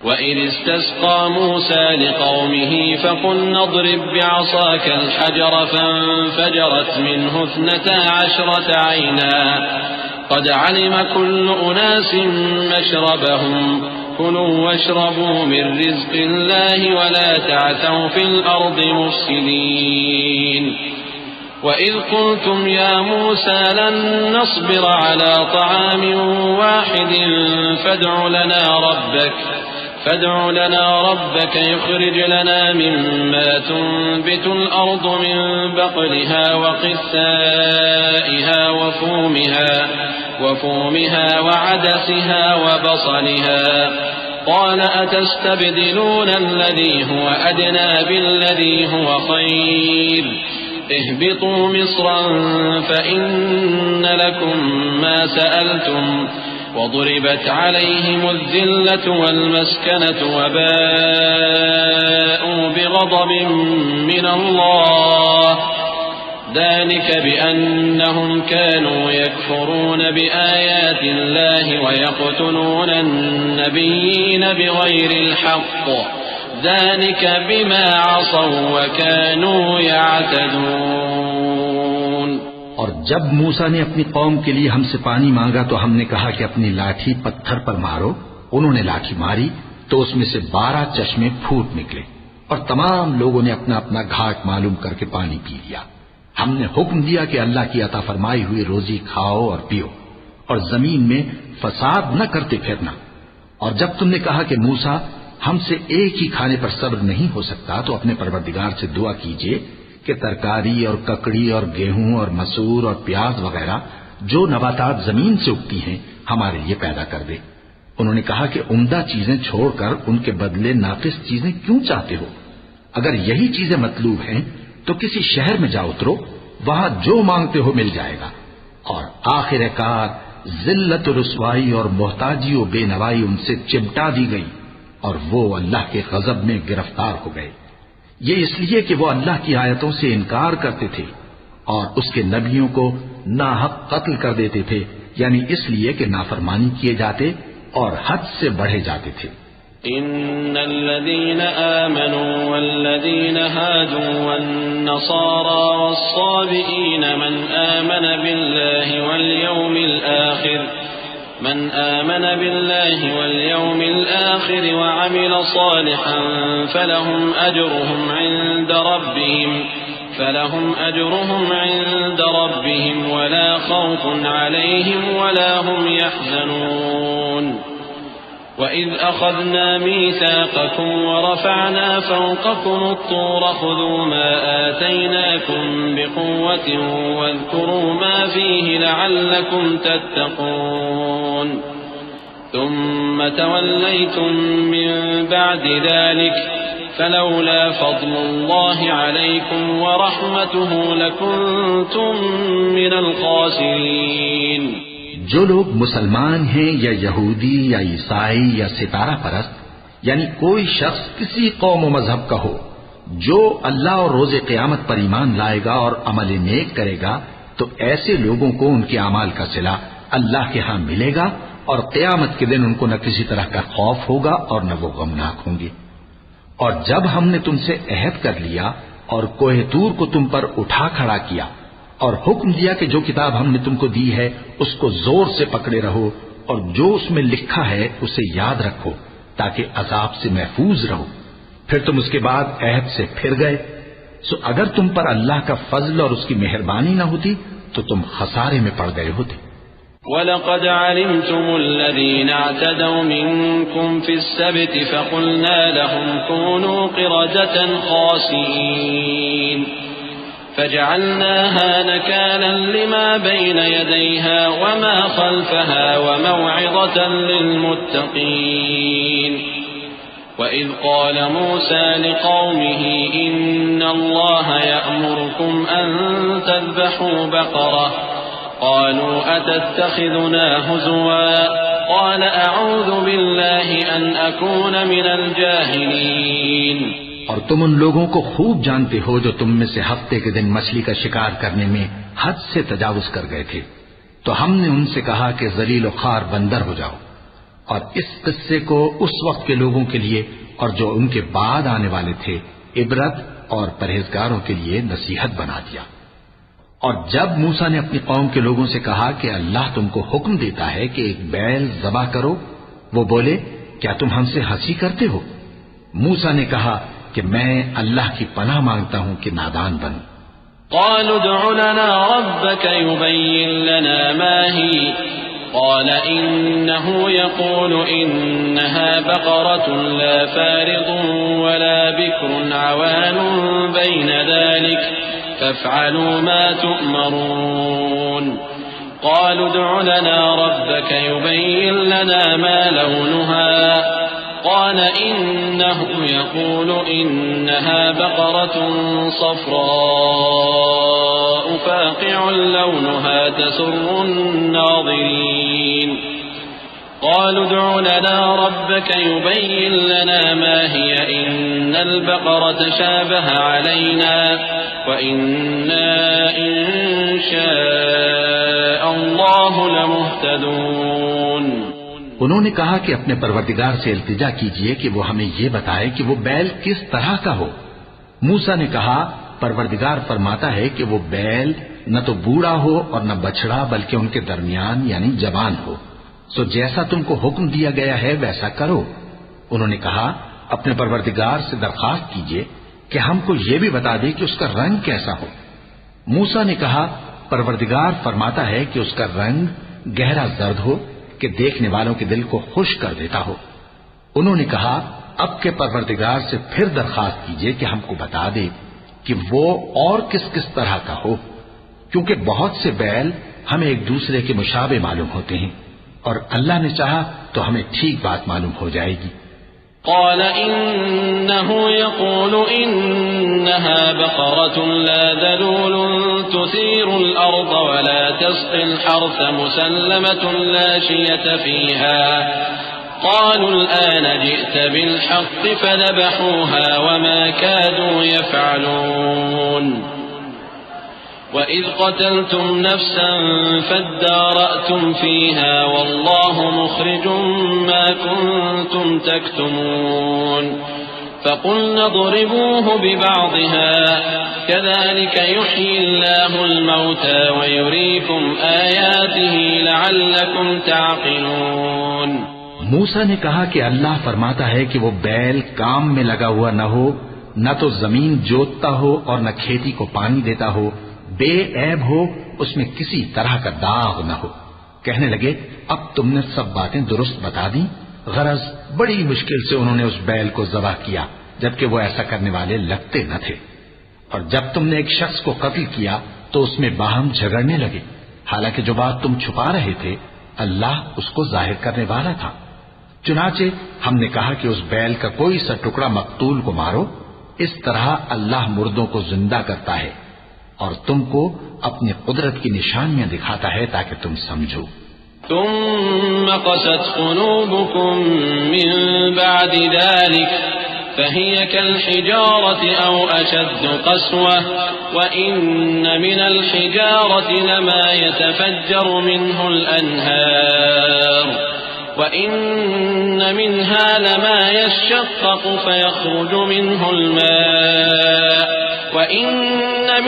وَإِذِ اسْتَسْقَىٰ مُوسَىٰ لِقَوْمِهِ فَقُلْنَا اضْرِب بِّعَصَاكَ الْحَجَرَ فَانفَجَرَتْ مِنْهُ 12 عَيْنًا قَدْ عَلِمَ كُلُّ أُنَاسٍ مَّشْرَبَهُمْ كُلُوا وَاشْرَبُوا مِن رِّزْقِ اللَّهِ وَلَا تَعْثَوْا فِي الْأَرْضِ مُفْسِدِينَ وَإِذْ قُلْتُمْ يَا مُوسَىٰ لَن نَّصْبِرَ عَلَىٰ طَعَامٍ وَاحِدٍ فادع لنا ربك يخرج لنا مما تنبت الأرض من بقلها وقثائها وفومها وعدسها وبصلها قال أتستبدلون الذي هو أدنى بالذي هو خير اهبطوا مصرا فإن لكم ما سألتم وضربت عليهم الذلة والمسكنة وباءوا بغضب من الله ذلك بأنهم كانوا يكفرون بآيات الله ويقتلون النبيين بغير الحق ذلك بما عصوا وكانوا يعتدون۔ اور جب موسیٰ نے اپنی قوم کے لیے ہم سے پانی مانگا تو ہم نے کہا کہ اپنی لاٹھی پتھر پر مارو۔ انہوں نے لاٹھی ماری تو اس میں سے 12 چشمے پھوٹ نکلے اور تمام لوگوں نے اپنا اپنا گھاٹ معلوم کر کے پانی پی لیا۔ ہم نے حکم دیا کہ اللہ کی عطا فرمائی ہوئی روزی کھاؤ اور پیو اور زمین میں فساد نہ کرتے پھرنا۔ اور جب تم نے کہا کہ موسیٰ ہم سے ایک ہی کھانے پر صبر نہیں ہو سکتا تو اپنے پروردگار سے دعا کیجئے کہ ترکاری اور ککڑی اور گیہوں اور مسور اور پیاز وغیرہ جو نباتات زمین سے اگتی ہیں ہمارے لیے پیدا کر دے۔ انہوں نے کہا کہ عمدہ چیزیں چھوڑ کر ان کے بدلے ناقص چیزیں کیوں چاہتے ہو؟ اگر یہی چیزیں مطلوب ہیں تو کسی شہر میں جا اترو، وہاں جو مانگتے ہو مل جائے گا۔ اور آخر کار ذلت و رسوائی اور محتاجی و بے نوائی ان سے چمٹا دی گئی اور وہ اللہ کے غضب میں گرفتار ہو گئے۔ یہ اس لیے کہ وہ اللہ کی آیتوں سے انکار کرتے تھے اور اس کے نبیوں کو ناحق قتل کر دیتے تھے، یعنی اس لیے کہ نافرمانی کیے جاتے اور حد سے بڑھے جاتے تھے۔ إن الذين آمنوا والذين هادوا والنصارى والصابئين من آمن بالله واليوم الآخر وعمل صالحا فلهم أجرهم عند ربهم ولا خوف عليهم ولا هم يحزنون وَإِذْ أَخَذْنَا مِيثَاقَكُمْ وَرَفَعْنَا فَوْقَكُمُ الطُّورَ خُذُوا مَا آتَيْنَاكُمْ بِقُوَّةٍ وَاذْكُرُوا مَا فِيهِ لَعَلَّكُمْ تَتَّقُونَ ثُمَّ تَوَلَّيْتُمْ مِنْ بَعْدِ ذَلِكَ فَلَوْلَا فَضْلُ اللَّهِ عَلَيْكُمْ وَرَحْمَتُهُ لَكُنْتُمْ مِنَ الْخَاسِرِينَ۔ جو لوگ مسلمان ہیں یا یہودی یا عیسائی یا ستارہ پرست، یعنی کوئی شخص کسی قوم و مذہب کا ہو، جو اللہ اور روز قیامت پر ایمان لائے گا اور عمل نیک کرے گا، تو ایسے لوگوں کو ان کے اعمال کا صلہ اللہ کے ہاں ملے گا، اور قیامت کے دن ان کو نہ کسی طرح کا خوف ہوگا اور نہ وہ غمناک ہوں گے۔ اور جب ہم نے تم سے عہد کر لیا اور کوہ طور کو تم پر اٹھا کھڑا کیا اور حکم دیا کہ جو کتاب ہم نے تم کو دی ہے اس کو زور سے پکڑے رہو اور جو اس میں لکھا ہے اسے یاد رکھو تاکہ عذاب سے محفوظ رہو، پھر تم اس کے بعد عہد سے پھر گئے، سو اگر تم پر اللہ کا فضل اور اس کی مہربانی نہ ہوتی تو تم خسارے میں پڑ گئے ہوتے۔ وَلَقَدْ عَلِمْتُمُ الَّذِينَ اعْتَدَوْا مِنكُمْ فِي السَّبْتِ فَقُلْنَا لَهُمْ كُونُوا قِرَدَةً خَاسِئِينَ فجعلناها نكالا لما بين يديها وما خلفها وموعظة للمتقين وإذ قال موسى لقومه إن الله يأمركم أن تذبحوا بقرة قالوا أتتخذنا هزوا قال أعوذ بالله أن أكون من الجاهلين۔ اور تم ان لوگوں کو خوب جانتے ہو جو تم میں سے ہفتے کے دن مچھلی کا شکار کرنے میں حد سے تجاوز کر گئے تھے، تو ہم نے ان سے کہا کہ ذلیل و خوار بندر ہو جاؤ، اور اس قصے کو اس وقت کے لوگوں کے لیے اور جو ان کے بعد آنے والے تھے عبرت اور پرہیزگاروں کے لیے نصیحت بنا دیا۔ اور جب موسیٰ نے اپنی قوم کے لوگوں سے کہا کہ اللہ تم کو حکم دیتا ہے کہ ایک بیل ذبح کرو، وہ بولے کیا تم ہم سے ہنسی کرتے ہو؟ موسیٰ نے کہا کہ میں اللہ کی پناہ مانگتا ہوں کہ نادان بنوں۔ قالوا ادع لنا ربك يبين لنا ما هي قال إنه يقول إنها بقرة لا فارض ولا بكر عوان بين ذلك فافعلوا ما تؤمرون۔ قالوا ادع لنا ربك يبين لنا ما لونها قال إنه يقول إنها بقرة صفراء فاقع لونها تسر الناظرين۔ قالوا ادع لنا ربك يبين لنا ما هي إن البقرة شابه علينا وإنا إن شاء الله لمهتدون۔ انہوں نے کہا کہ اپنے پروردگار سے التجا کیجئے کہ وہ ہمیں یہ بتائے کہ وہ بیل کس طرح کا ہو۔ موسیٰ نے کہا پروردگار فرماتا ہے کہ وہ بیل نہ تو بوڑھا ہو اور نہ بچڑا بلکہ ان کے درمیان یعنی جوان ہو، سو جیسا تم کو حکم دیا گیا ہے ویسا کرو۔ انہوں نے کہا اپنے پروردگار سے درخواست کیجئے کہ ہم کو یہ بھی بتا دے کہ اس کا رنگ کیسا ہو۔ موسیٰ نے کہا پروردگار فرماتا ہے کہ اس کا رنگ گہرا زرد ہو کہ دیکھنے والوں کے دل کو خوش کر دیتا ہو۔ انہوں نے کہا اب کے پروردگار سے پھر درخواست کیجئے کہ ہم کو بتا دے کہ وہ اور کس کس طرح کا ہو، کیونکہ بہت سے بیل ہمیں ایک دوسرے کے مشابہ معلوم ہوتے ہیں، اور اللہ نے چاہا تو ہمیں ٹھیک بات معلوم ہو جائے گی۔ قال إنه يقول إنها بقرة لا ذلول تثير الأرض ولا تسقي الحرث مسلمة لا شية فيها قالوا الآن جئت بالحق فذبحوها وما كادوا يفعلون۔ وَإِذْ قَتَلْتُمْ نَفْسًا فَادَّارَأْتُمْ فِيهَا وَاللَّهُ مُخْرِجٌ مَا كُنتُمْ تَكْتُمُونَ فَقُلْنَا اضْرِبُوهُ بِبَعْضِهَا كَذَلِكَ يُحْيِي اللَّهُ الْمَوْتَى وَيُرِيكُمْ آيَاتِهِ لَعَلَّكُمْ تَعْقِلُونَ۔ موسیٰ نے کہا کہ اللہ فرماتا ہے کہ وہ بیل کام میں لگا ہوا نہ ہو، نہ تو زمین جوتتا ہو اور نہ کھیتی کو پانی دیتا ہو، بے عیب ہو، اس میں کسی طرح کا داغ نہ ہو۔ کہنے لگے اب تم نے سب باتیں درست بتا دی۔ غرض بڑی مشکل سے انہوں نے اس بیل کو ذبح کیا، جبکہ وہ ایسا کرنے والے لگتے نہ تھے۔ اور جب تم نے ایک شخص کو قتل کیا تو اس میں باہم جھگڑنے لگے، حالانکہ جو بات تم چھپا رہے تھے اللہ اس کو ظاہر کرنے والا تھا۔ چنانچہ ہم نے کہا کہ اس بیل کا کوئی سا ٹکڑا مقتول کو مارو، اس طرح اللہ مردوں کو زندہ کرتا ہے اور تم کو اپنی قدرت کی نشانیاں دکھاتا ہے تاکہ تم سمجھو۔ ثم قست قلوبكم من بعد ذلك فهي كالحجارة أو أشد قسوة وإن من الحجارة لما يتفجر منه الأنهار وإن منها لما يشقق فيخرج منه الماء وإن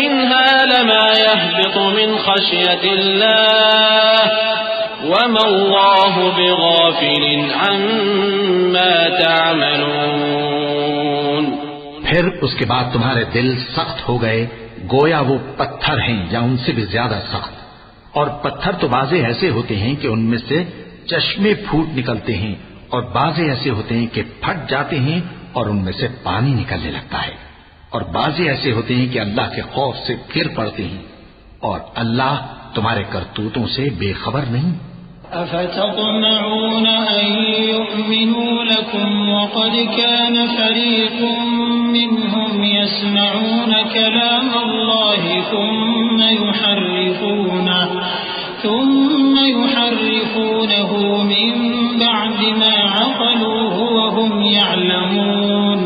منها لما يهبط من خشية الله وما الله بغافل عما تعملون۔ پھر اس کے بعد تمہارے دل سخت ہو گئے گویا وہ پتھر ہیں یا ان سے بھی زیادہ سخت، اور پتھر تو بعضے ایسے ہوتے ہیں کہ ان میں سے چشمے پھوٹ نکلتے ہیں اور بعضے ایسے ہوتے ہیں کہ پھٹ جاتے ہیں اور ان میں سے پانی نکلنے لگتا ہے، اور بعضے ایسے ہوتے ہیں کہ اللہ کے خوف سے گر پڑتے ہیں، اور اللہ تمہارے کرتوتوں سے بے خبر نہیں۔ أفتطمعون أن يؤمنوا لكم وقد كان فريق منهم يسمعون كلام الله ثم يحرفونه من بعد ما عقلوه وهم يعلمون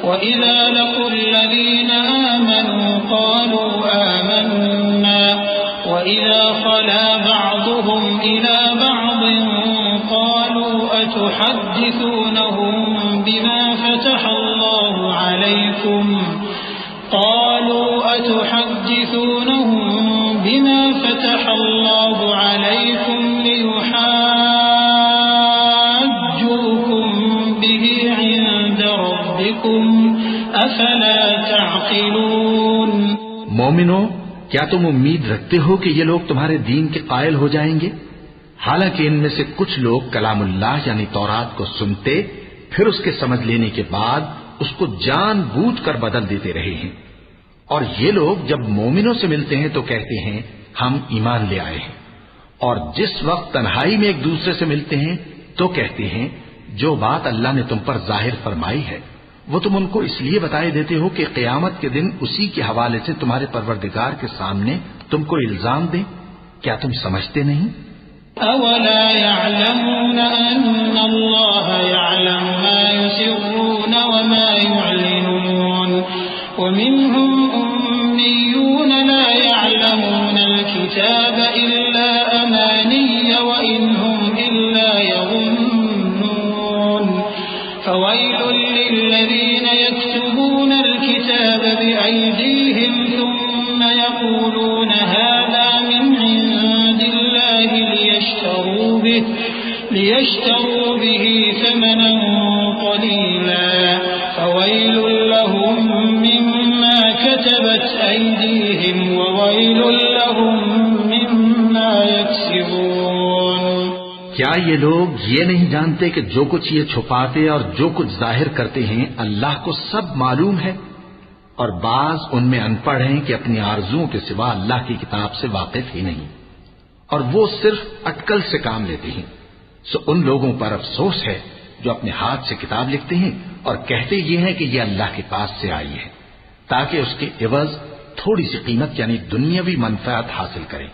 وإذا لقوا الذين آمنوا قالوا آمنا وإذا خلا بعضهم إلى بعض قالوا أتحدثونهم بما فتح الله عليكم ليحاجوكم به عند ربكم أفلا تعقلون۔ مومنو، کیا تم امید رکھتے ہو کہ یہ لوگ تمہارے دین کے قائل ہو جائیں گے؟ حالانکہ ان میں سے کچھ لوگ کلام اللہ یعنی تورات کو سنتے پھر اس کے سمجھ لینے کے بعد اس کو جان بوجھ کر بدل دیتے رہے ہیں، اور یہ لوگ جب مومنوں سے ملتے ہیں تو کہتے ہیں ہم ایمان لے آئے ہیں، اور جس وقت تنہائی میں ایک دوسرے سے ملتے ہیں تو کہتے ہیں جو بات اللہ نے تم پر ظاہر فرمائی ہے وہ تم ان کو اس لیے بتائے دیتے ہو کہ قیامت کے دن اسی کے حوالے سے تمہارے پروردگار کے سامنے تم کو الزام دیں۔ کیا تم سمجھتے نہیں؟ أولا يعلمون أن الله يعلم ما يسرون وما يعلنون ومنهم أميون لا يعلمون الكتاب إلا أماني وإن هم إلا يظنون فويل للذين يكتبون الكتاب بأيديهم ثم يقولون هذا من عند الله ليشتروا به ثمنا قليلا فويل لهم مما كتبت أيديهم وويل لهم مما يكسبون۔ کیا یہ لوگ یہ نہیں جانتے کہ جو کچھ یہ چھپاتے اور جو کچھ ظاہر کرتے ہیں اللہ کو سب معلوم ہے؟ اور بعض ان میں ان پڑھ ہیں کہ اپنی آرزوؤں کے سوا اللہ کی کتاب سے واقف ہی نہیں، اور وہ صرف اٹکل سے کام لیتے ہیں۔ سو ان لوگوں پر افسوس ہے جو اپنے ہاتھ سے کتاب لکھتے ہیں اور کہتے یہ ہیں کہ یہ اللہ کے پاس سے آئی ہے تاکہ اس کے عوض تھوڑی سی قیمت یعنی دنیاوی منفعت حاصل کریں۔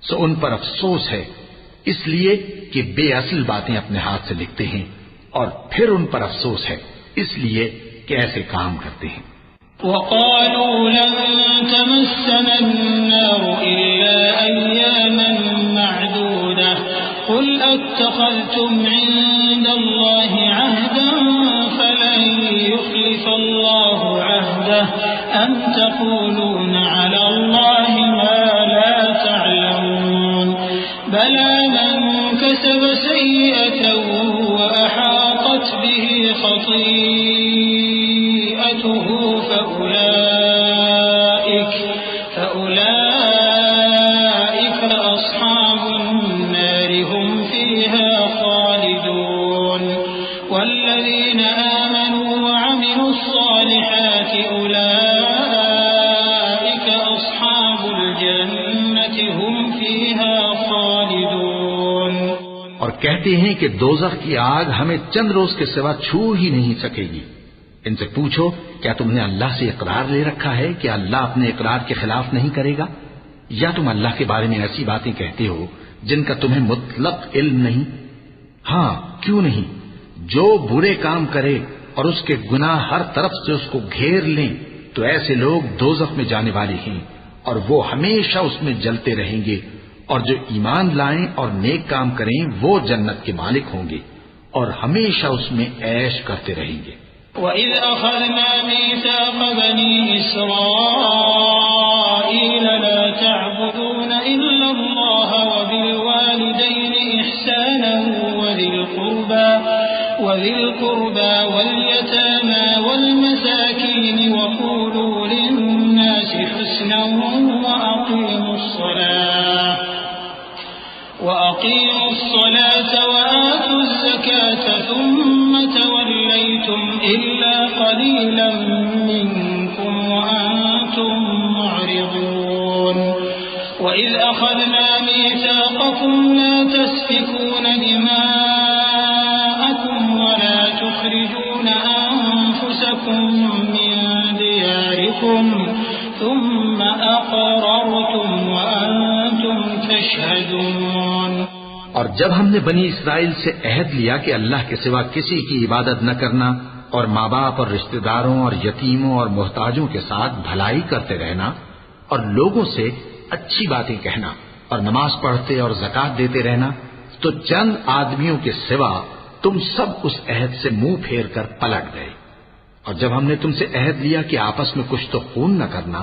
سو ان پر افسوس ہے اس لیے کہ بے اصل باتیں اپنے ہاتھ سے لکھتے ہیں، اور پھر ان پر افسوس ہے اس لیے کہ ایسے کام کرتے ہیں۔ وقالوا لن تمسنا النار إلا أياما معدودة قل أتخذتم عند الله عهدا فلن يخلف الله عهده أم تقولون على الله ما لا تعلمون بلى من كسب سيئة وأحاطت به خطيئته فأولئك أصحاب النار هم فيها خالدون والذين آمنوا وعملوا الصالحات أولئك أصحاب الجنة هم فيها خالدون. اور کہتے ہیں کہ دوزخ کی آگ ہمیں چند روز کے سوا چھو ہی نہیں سکے گی. ان سے پوچھو کیا تم نے اللہ سے اقرار لے رکھا ہے کہ اللہ اپنے اقرار کے خلاف نہیں کرے گا، یا تم اللہ کے بارے میں ایسی باتیں کہتے ہو جن کا تمہیں مطلق علم نہیں؟ ہاں کیوں نہیں، جو برے کام کرے اور اس کے گناہ ہر طرف سے اس کو گھیر لیں تو ایسے لوگ دوزخ میں جانے والے ہیں اور وہ ہمیشہ اس میں جلتے رہیں گے، اور جو ایمان لائیں اور نیک کام کریں وہ جنت کے مالک ہوں گے اور ہمیشہ اس میں عیش کرتے رہیں گے. وَإِذْ أَخَذْنَا مِيثَاقَ بَنِي إِسْرَائِيلَ لَا تَعْبُدُونَ إِلَّا اللَّهَ وَبِالْوَالِدَيْنِ إِحْسَانًا وَذِي الْقُرْبَى وَالْيَتَامَى وَالْمَسَاكِينِ وَقُولُوا لِلنَّاسِ حُسْنًا وَأَقِيمُوا الصَّلَاةَ وَآتُوا الزَّكَاةَ ثُمَّ تَوَلَّيْتُمْ إِلَّا قَلِيلًا مِّنكُمْ وَأَنتُم مُّعْرِضُونَ. وَإِذْ أَخَذْنَا مِيثَاقَكُمْ لَا تَسْفِكُونَ دِمَاءَكُمْ وَلَا تُخْرِجُونَ أَنفُسَكُم مِّن دِيَارِكُمْ ثُمَّ أَقْرَرْتُمْ وَأَنتُمْ تشهدون. اور جب ہم نے بنی اسرائیل سے عہد لیا کہ اللہ کے سوا کسی کی عبادت نہ کرنا اور ماں باپ اور رشتہ داروں اور یتیموں اور محتاجوں کے ساتھ بھلائی کرتے رہنا اور لوگوں سے اچھی باتیں کہنا اور نماز پڑھتے اور زکوٰۃ دیتے رہنا، تو چند آدمیوں کے سوا تم سب اس عہد سے منہ پھیر کر پلٹ گئے. اور جب ہم نے تم سے عہد لیا کہ آپس میں کچھ تو خون نہ کرنا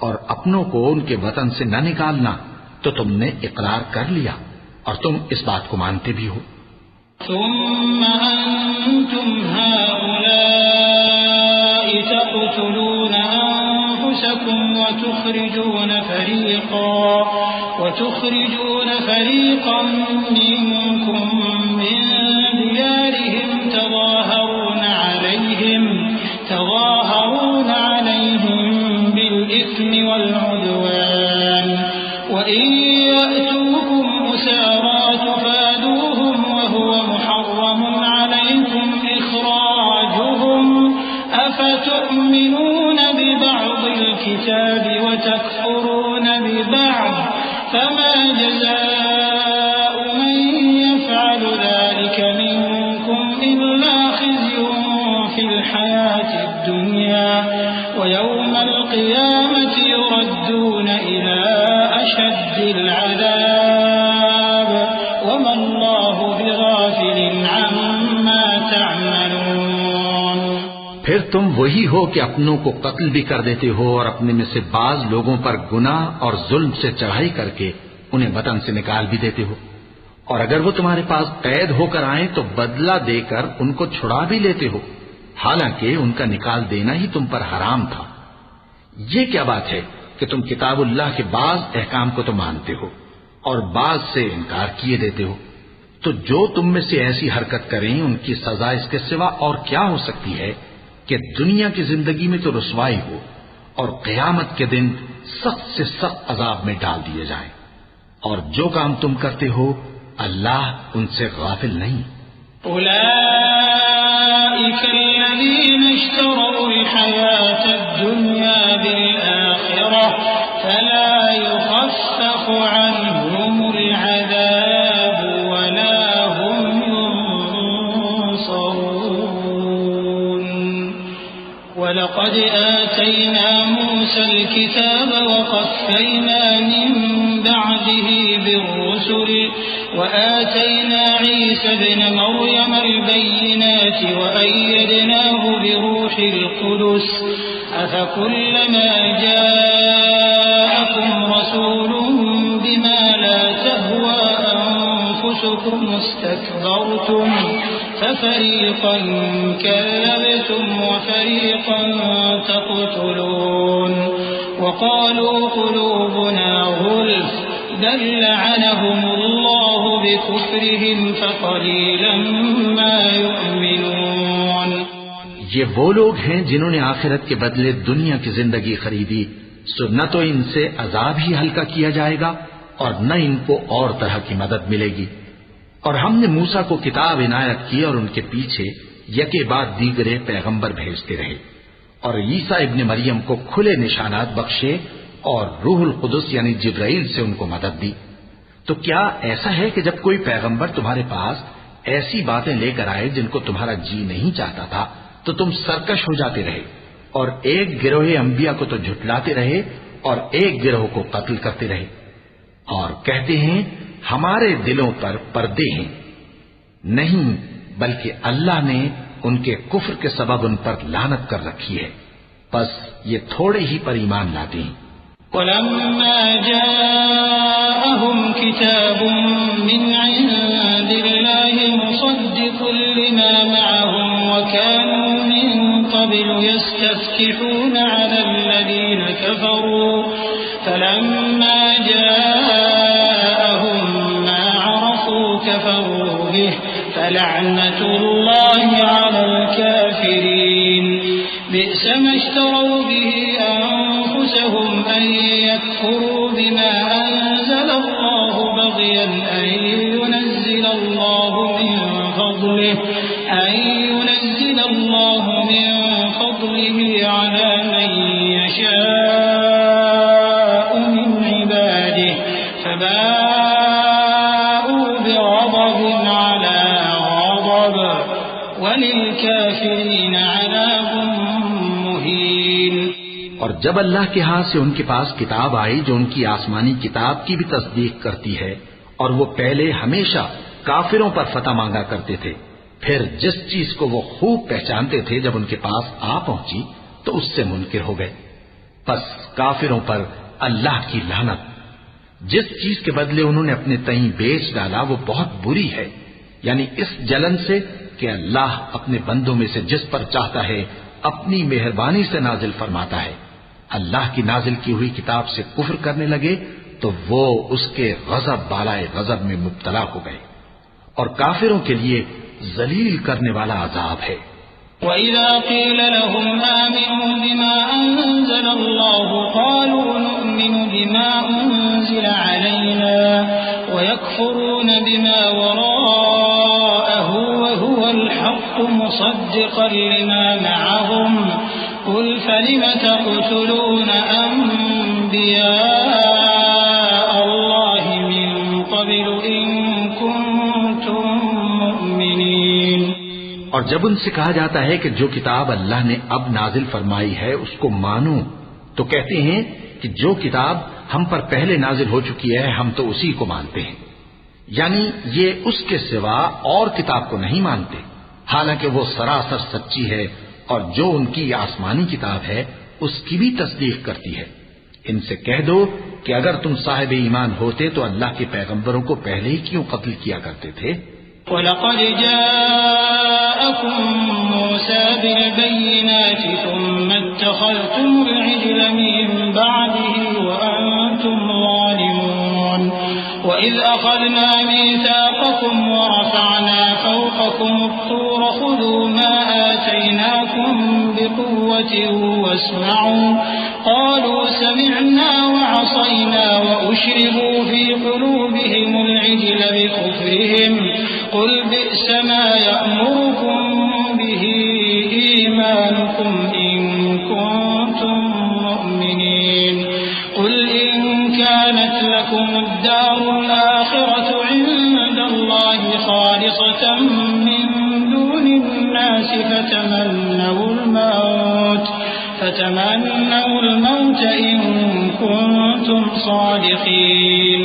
اور اپنوں کو ان کے وطن سے نہ نکالنا، تو تم نے اقرار کر لیا اور تم اس بات کو مانتے بھی ہو. ثم أنتم هؤلاء تقتلون أنفسكم وتخرجون فريقا منكم من ديارهم تظاهرون عليهم بالإثم والعدوان وإن يأتوكم أسارى تفادوهم وهو محرم عليكم إخراجهم أفتؤمنون ببعض الكتاب وتكفرون ببعض فما جزاء من يفعل ذلك منكم إلا خزي في الحياة الدنيا ويوم القيامة يردون إلى أشد العذاب وما الله بغافل عما تعملون. پھر تم وہی ہو کہ اپنوں کو قتل بھی کر دیتے ہو اور اپنے میں سے بعض لوگوں پر گناہ اور ظلم سے چڑھائی کر کے انہیں وطن سے نکال بھی دیتے ہو، اور اگر وہ تمہارے پاس قید ہو کر آئیں تو بدلہ دے کر ان کو چھڑا بھی لیتے ہو، حالانکہ ان کا نکال دینا ہی تم پر حرام تھا. یہ کیا بات ہے کہ تم کتاب اللہ کے بعض احکام کو تو مانتے ہو اور بعض سے انکار کیے دیتے ہو؟ تو جو تم میں سے ایسی حرکت کریں ان کی سزا اس کے سوا اور کیا ہو سکتی ہے کہ دنیا کی زندگی میں تو رسوائی ہو اور قیامت کے دن سخت سے سخت عذاب میں ڈال دیے جائیں. اور جو کام تم کرتے ہو اللہ ان سے غافل نہیں. أولئك الذين اشتروا الحياة الدنيا بالآخرة فلا يخفف عنهم العذاب ولا هم ينصرون. وَلَقَدْ آتَيْنَا مُوسَى الْكِتَابَ وَقَفَّيْنَا مِن بَعْدِهِ بِالرُّسُلِ وَآتَيْنَا عِيسَى ابْنَ مَرْيَمَ الْبَيِّنَاتِ وَأَيَّدْنَاهُ بِرُوحِ الْقُدُسِ أَفَكُلَّمَا جَاءَكُمْ رَسُولٌ بِمَا لَا تَهْوَى أَنفُسُكُمْ اسْتَكْبَرْتُمْ فَفَرِيقًا كَذَّبْتُمْ وَفَرِيقًا تَقْتُلُونَ وَقَالُوا قُلُوبُنَا غُلْفٌ بَل لَّعَنَهُمُ اللَّهُ بِكُفْرِهِمْ فَقَلِيلًا مَّا يُؤْمِنُونَ۔ یہ وہ لوگ ہیں جنہوں نے آخرت کے بدلے دنیا کی زندگی خریدی، سو نہ تو ان سے عذاب ہی ہلکا کیا جائے گا اور نہ ان کو اور طرح کی مدد ملے گی۔ اور ہم نے موسیٰ کو کتاب عنایت کی اور ان کے پیچھے یکے بعد دیگرے پیغمبر بھیجتے رہے، اور عیسیٰ ابن مریم کو کھلے نشانات بخشے اور روح القدس یعنی جبرائیل سے ان کو مدد دی۔ تو کیا ایسا ہے کہ جب کوئی پیغمبر تمہارے پاس ایسی باتیں لے کر آئے جن کو تمہارا جی نہیں چاہتا تھا تو تم سرکش ہو جاتے رہے، اور ایک گروہ انبیاء کو تو جھٹلاتے رہے اور ایک گروہ کو قتل کرتے رہے، اور کہتے ہیں ہمارے دلوں پر پردے ہیں؟ نہیں، بلکہ اللہ نے ان کے کفر کے سبب ان پر لعنت کر رکھی ہے، بس یہ تھوڑے ہی پر ایمان لاتے ہیں۔ وَلَمَّا جَاءَهُمْ كِتَابٌ مِّنْ عِندِ اللَّهِ مُصَدِّقٌ لِّمَا مَعَهُمْ وَكَانُوا مِن قَبْلُ يَسْتَفْتِحُونَ عَلَى الَّذِينَ كَفَرُوا فَلَمَّا جَاءَهُم مَّا عَرَفُوا كَفَرُوا بِهِ فَلَعْنَةُ اللَّهِ عَلَى الْكَافِرِينَ بِئْسَ مَا اشْتَرَوْا بِهِ أَنفُسَهُمْ أَن يَكْفُرُوا بِمَا أَنزَلَ اللَّهُ بَغْيًا أَن يُنَزِّلَ اللَّهُ مِن فَضْلِهِ عَلَى مَن يَشَاءُ مِنْ عِبَادِهِ فَبَاءُوا بِغَضَبٍ عَلَى غَضَبٍ وَلِلْكَافِرِينَ عَذَابٌ مُهِينٌ۔ اور جب اللہ کے ہاں سے ان کے پاس کتاب آئی جو ان کی آسمانی کتاب کی بھی تصدیق کرتی ہے، اور وہ پہلے ہمیشہ کافروں پر فتح مانگا کرتے تھے، پھر جس چیز کو وہ خوب پہچانتے تھے جب ان کے پاس آ پہنچی تو اس سے منکر ہو گئے، پس کافروں پر اللہ کی لعنت۔ جس چیز کے بدلے انہوں نے اپنے تئیں بیچ ڈالا وہ بہت بری ہے، یعنی اس جلن سے کہ اللہ اپنے بندوں میں سے جس پر چاہتا ہے اپنی مہربانی سے نازل فرماتا ہے۔ اللہ کی نازل کی ہوئی کتاب سے کفر کرنے لگے تو وہ اس کے غضب بالائے غضب میں مبتلا ہو گئے، اور کافروں کے لیے ذلیل کرنے والا عذاب ہے۔ وَإِذَا قِيلَ لَهُمْ آمِنُوا بِمَا أَنزَلَ اللَّهُ قَالُوا نُؤْمِنُ بِمَا أُنزِلَ عَلَيْنَا وَيَكْفُرُونَ بِمَا وَرَاءَهُ وَهُوَ الْحَقُّ مُصَدِّقًا لِمَا مَعَهُمْ قُلْ فَلِمَ تَقْتُلُونَ أَنبِيَاءَ اللَّهِ مِن قَبْلُ إِن كُنتُم مُّؤْمِنِينَ۔ اور جب ان سے کہا جاتا ہے کہ جو کتاب اللہ نے اب نازل فرمائی ہے اس کو مانو، تو کہتے ہیں کہ جو کتاب ہم پر پہلے نازل ہو چکی ہے ہم تو اسی کو مانتے ہیں، یعنی یہ اس کے سوا اور کتاب کو نہیں مانتے، حالانکہ وہ سراسر سچی ہے اور جو ان کی آسمانی کتاب ہے اس کی بھی تصدیق کرتی ہے۔ ان سے کہہ دو کہ اگر تم صاحب ایمان ہوتے تو اللہ کے پیغمبروں کو پہلے ہی کیوں قتل کیا کرتے تھے؟ وَلَقَدْ جَاءَكُم مُّوسَىٰ بِالْبَيِّنَاتِ ثُمَّ اتَّخَذْتُمُ الْعِجْلَ مِن بَعْدِهِ وَأَنتُمْ ظَالِمُونَ وَإِذْ أَخَذْنَا مِيثَاقَكُمْ وَرَفَعْنَا فَوْقَكُمُ الطُّورَ خُذُوا مَا آتَيْنَاكُم بِقُوَّةٍ وَاسْمَعُوا قَالُوا سَمِعْنَا وَعَصَيْنَا وَأُشْرِبُوا فِي قُلُوبِهِمُ الْعِجْلَ بِكُفْرِهِمْ قُلْ بِئْسَ مَا يَأْمُرُكُم بِهِ إِيمَانُكُمْ إِن كُنتُم مُّؤْمِنِينَ قُلْ إِن كَانَتْ لَكُمُ الدَّارُ الْآخِرَةُ عِندَ اللَّهِ خَالِصَةً مِّن دُونِ النَّاسِ فتمنوا الموت إن كنتم صادقين.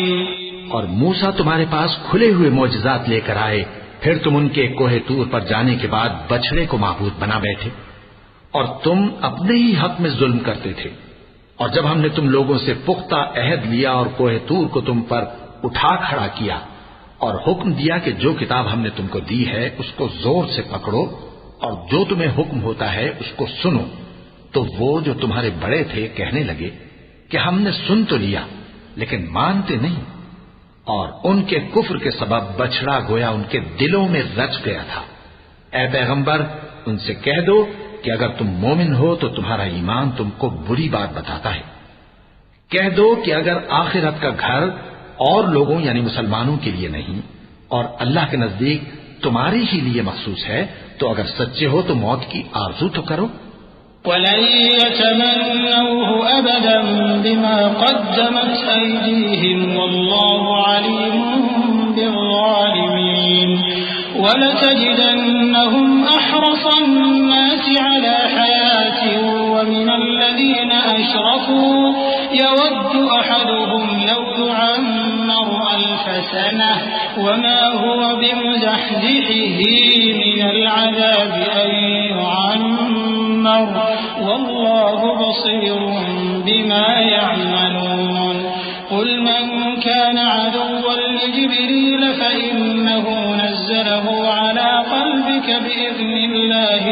اور موسیٰ تمہارے پاس کھلے ہوئے معجزات لے کر آئے، پھر تم ان کے کوہ طور پر جانے کے بعد بچڑے کو معبود بنا بیٹھے، اور تم اپنے ہی حق میں ظلم کرتے تھے. اور جب ہم نے تم لوگوں سے پختہ عہد لیا اور کوہ طور کو تم پر اٹھا کھڑا کیا اور حکم دیا کہ جو کتاب ہم نے تم کو دی ہے اس کو زور سے پکڑو اور جو تمہیں حکم ہوتا ہے اس کو سنو، تو وہ جو تمہارے بڑے تھے کہنے لگے کہ ہم نے سن تو لیا لیکن مانتے نہیں، اور ان کے کفر کے سبب بچڑا گویا ان کے دلوں میں رچ گیا تھا. اے پیغمبر ان سے کہہ دو کہ اگر تم مومن ہو تو تمہارا ایمان تم کو بری بات بتاتا ہے. کہہ دو کہ اگر آخرت کا گھر اور لوگوں یعنی مسلمانوں کے لیے نہیں اور اللہ کے نزدیک تمہارے ہی لیے مخصوص ہے تو اگر سچے ہو تو موت کی آرزو تو کرو. وَلَن يَتَمَنَّوْهُ أَبَدًا بِمَا قَدَّمَتْ أَيْدِيهِمْ وَاللَّهُ عَلِيمٌ بِالظَّالِمِينَ. وَلَتَجِدَنَّهُمْ أَحْرَصَ النَّاسِ عَلَى حَيَاةٍ وَمِنَ الَّذِينَ أَشْرَكُوا يَوَدُّ أَحَدُهُمْ لَوْ يُعَمَّرُ أَلْفَ سَنَةٍ وَمَا هُوَ بِمُزَحْزِحِهِ مِنَ الْعَذَابِ أَن يُعَمَّرَ وَاللَّهُ بَصِيرٌ بِمَا يَعْمَلُونَ. قُلْ مَنْ كَانَ عَدُوًّا لِجِبْرِيلَ فَإِنَّهُ نَزَّلَهُ عَلَى قَلْبِكَ بِإِذْنِ اللَّهِ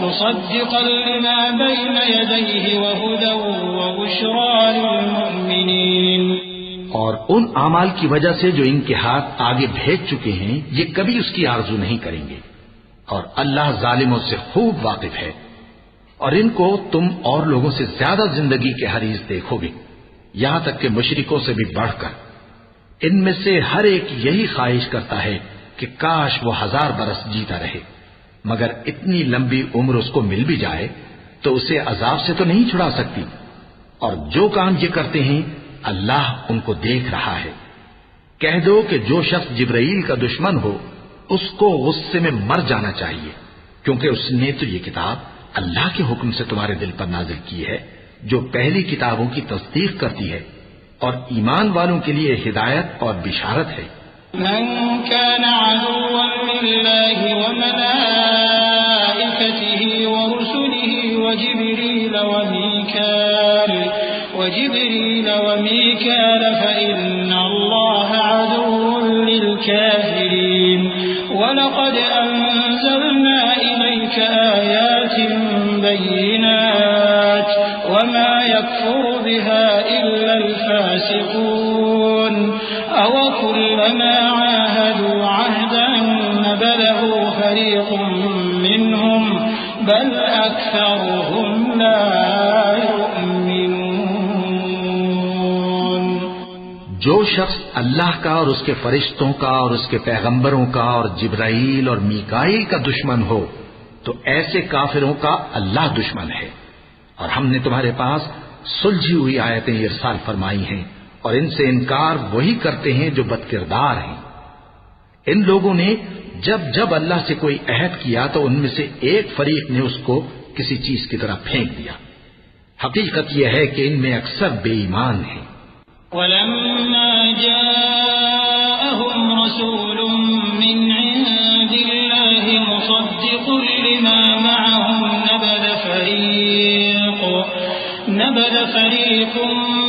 مُصَدِّقًا لِمَا بَيْنَ يَدَيْهِ وَهُدًى وَبُشْرَى لِلْمُؤْمِنِينَ. اور ان اعمال کی وجہ سے جو ان کے ہاتھ آگے بھیج چکے ہیں یہ کبھی اس کی آرزو نہیں کریں گے، اور اللہ ظالموں سے خوب واقف ہے. اور ان کو تم اور لوگوں سے زیادہ زندگی کے حریص دیکھو گے، یہاں تک کہ مشرکوں سے بھی بڑھ کر. ان میں سے ہر ایک یہی خواہش کرتا ہے کہ کاش وہ 1000 برس جیتا رہے، مگر اتنی لمبی عمر اس کو مل بھی جائے تو اسے عذاب سے تو نہیں چھڑا سکتی. اور جو کام یہ کرتے ہیں اللہ ان کو دیکھ رہا ہے. کہہ دو کہ جو شخص جبرائیل کا دشمن ہو اس کو غصے میں مر جانا چاہیے، کیونکہ اس نے تو یہ کتاب اللہ کے حکم سے تمہارے دل پر نازل کی ہے جو پہلی کتابوں کی تصدیق کرتی ہے اور ایمان والوں کے لیے ہدایت اور بشارت ہے. من كان عدوا لله وملائكته ورسله وجبريل وميكال فإن الله عدو للكافرين. ولقد أنزلنا إليك آيات بينات وما يكفر بها إلا الفاسقون. أَوَكُلَّمَا عَاهَدُوا عَهْدًا نَبَذَهُ فَرِيقٌ مِّنْهُمْ بَلْ أَكْثَرُهُمْ لَا يُؤْمِنُونَ. جو شخص اللہ کا اور اس کے فرشتوں کا اور اس کے پیغمبروں کا اور جبرائیل اور میکائیل کا دشمن ہو تو ایسے کافروں کا اللہ دشمن ہے. اور ہم نے تمہارے پاس سلجھی ہوئی آیتیں ارسال فرمائی ہیں اور ان سے انکار وہی کرتے ہیں جو بد کردار ہیں. ان لوگوں نے جب جب اللہ سے کوئی عہد کیا تو ان میں سے ایک فریق نے اس کو کسی چیز کی طرح پھینک دیا. حقیقت یہ ہے کہ ان میں اکثر بے ایمان ہیں. وَلَمَّا جَاءَهُمْ رَسُولٌ مِّنْ عِندِ اللَّهِ مُصَدِّقٌ لِّمَا مَعَهُمْ نَبَذَ فَرِيقٌ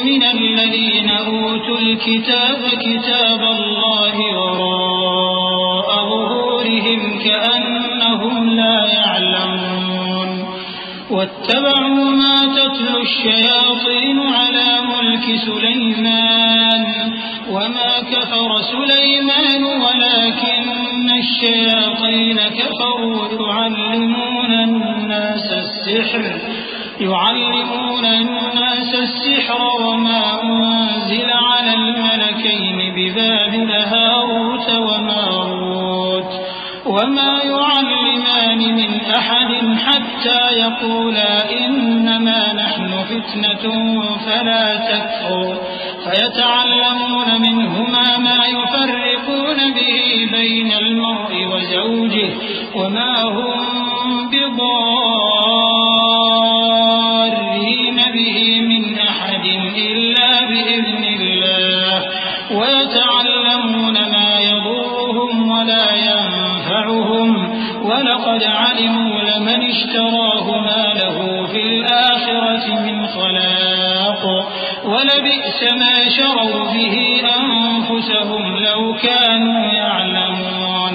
مِّنَ الَّذِينَ أُوتُوا الْكِتَابَ كِتَابَ اللَّهِ وَرَاءَ ظُهُورِهِمْ كَأَنَّهُمْ لَا يَعْلَمُونَ. وَاتَّبَعُوا مَا تَتْلُو الشَّيَاطِينُ عَلَى مُلْكِ سُلَيْمَانَ وَمَا كَفَرَ سُلَيْمَانُ وَلَكِنَّ الشَّيَاطِينَ كَفَرُوا يعلمون الناس السحر وما أنزل على الملكين ببابل هاروت وماروت وما يعلمان من أحد حتى يقولا إنما نحن فتنة فلا تكفر فيتعلمون منهما ما يفرقون به بين المرء وزوجه وما هم بضار بإذن الله ويتعلمون ما يضرهم ولا ينفعهم ولقد علموا لمن اشتراه ما له في الآخرة من خلاق ولبئس ما شروا به أنفسهم لو كانوا يعلمون.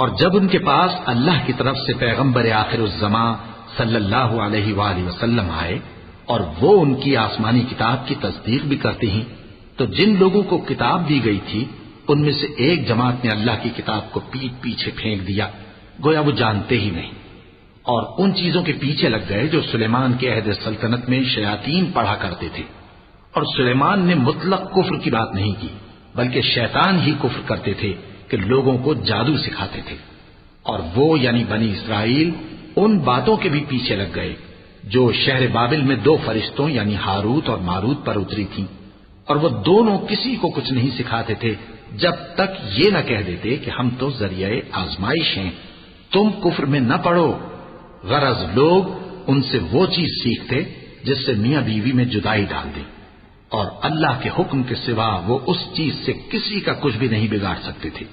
اور جب ان کے پاس اللہ کی طرف سے پیغمبر آخر الزماں صلی اللہ علیہ وآلہ وسلم آئے اور وہ ان کی آسمانی کتاب کی تصدیق بھی کرتے ہیں، تو جن لوگوں کو کتاب دی گئی تھی ان میں سے ایک جماعت نے اللہ کی کتاب کو پیٹ پیچھے پھینک دیا، گویا وہ جانتے ہی نہیں، اور ان چیزوں کے پیچھے لگ گئے جو سلیمان کے عہد سلطنت میں شیاطین پڑھا کرتے تھے. اور سلیمان نے مطلق کفر کی بات نہیں کی، بلکہ شیطان ہی کفر کرتے تھے کہ لوگوں کو جادو سکھاتے تھے. اور وہ یعنی بنی اسرائیل ان باتوں کے بھی پیچھے لگ گئے جو شہر بابل میں 2 فرشتوں یعنی ہاروت اور ماروت پر اتری تھیں، اور وہ دونوں کسی کو کچھ نہیں سکھاتے تھے جب تک یہ نہ کہہ دیتے کہ ہم تو ذریعہ آزمائش ہیں، تم کفر میں نہ پڑو. غرض لوگ ان سے وہ چیز سیکھتے جس سے میاں بیوی میں جدائی ڈال دے، اور اللہ کے حکم کے سوا وہ اس چیز سے کسی کا کچھ بھی نہیں بگاڑ سکتے تھے.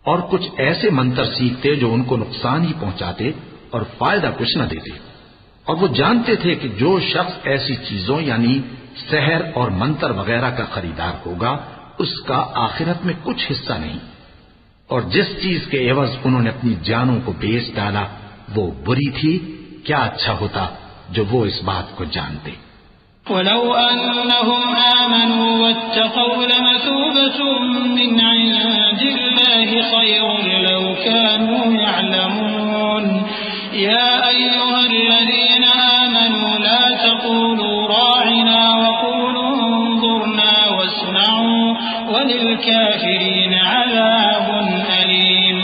اور کچھ ایسے منتر سیکھتے جو ان کو نقصان ہی پہنچاتے اور فائدہ کچھ نہ دیتے. اور وہ جانتے تھے کہ جو شخص ایسی چیزوں یعنی سحر اور منتر وغیرہ کا خریدار ہوگا اس کا آخرت میں کچھ حصہ نہیں، اور جس چیز کے عوض انہوں نے اپنی جانوں کو بیچ ڈالا وہ بری تھی. کیا اچھا ہوتا جو وہ اس بات کو جانتے. وَلَوْ أَنَّهُمْ آمَنُوا وَاتَّقَوْا لَمَثُوبَةٌ مِّنْ عِندِ اللَّهِ خَيْرٌ لَوْ كَانُوا يَعْلَمُونَ. يَا أَيُّهَا الَّذِينَ آمَنُوا لَا تَقُولُوا رَاعِنَا وَقُولُوا انظُرْنَا وَاسْمَعُوا وَلِلْكَافِرِينَ عَذَابٌ أَلِيمٌ.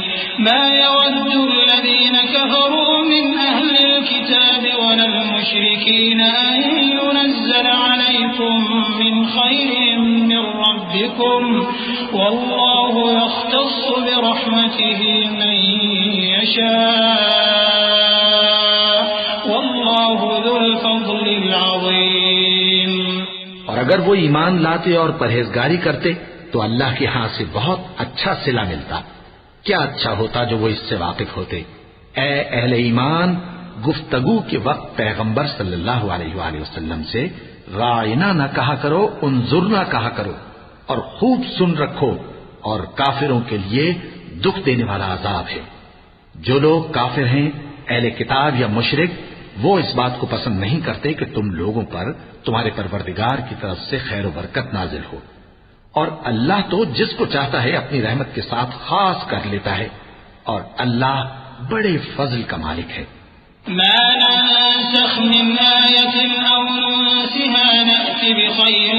مَا يَوَدُّ الَّذِينَ كَفَرُوا مِنْ أَهْلِ الْكِتَابِ وَلَا الْمُشْرِكِينَ أَن يُنَزَّلَ عَلَيْكُم مِّنْ خَيْرٍ مِّن رَّبِّكُمْ وَاللَّهُ يَخْتَصُّ بِرَحْمَتِهِ مَن يَشَاءُ وَاللَّهُ ذُو الْفَضْلِ الْعَظِيمِ. اور اگر وہ ایمان لاتے اور پرہیزگاری کرتے تو اللہ کے ہاں سے بہت اچھا صلہ ملتا. کیا اچھا ہوتا جو وہ اس سے واقف ہوتے. اے اہل ایمان، گفتگو کے وقت پیغمبر صلی اللہ علیہ وآلہ وسلم سے رائنا نہ کہا کرو، انظرنا کہا کرو، اور خوب سن رکھو. اور کافروں کے لیے دکھ دینے والا عذاب ہے. جو لوگ کافر ہیں، اہل کتاب یا مشرک، وہ اس بات کو پسند نہیں کرتے کہ تم لوگوں پر تمہارے پروردگار کی طرف سے خیر و برکت نازل ہو. اور اللہ تو جس کو چاہتا ہے اپني رحمت کے ساتھ خاص کر لیتا ہے، اور اللہ بڑے فضل کا مالک ہے. ما ننسخ من آية أو ننسها نأت بخير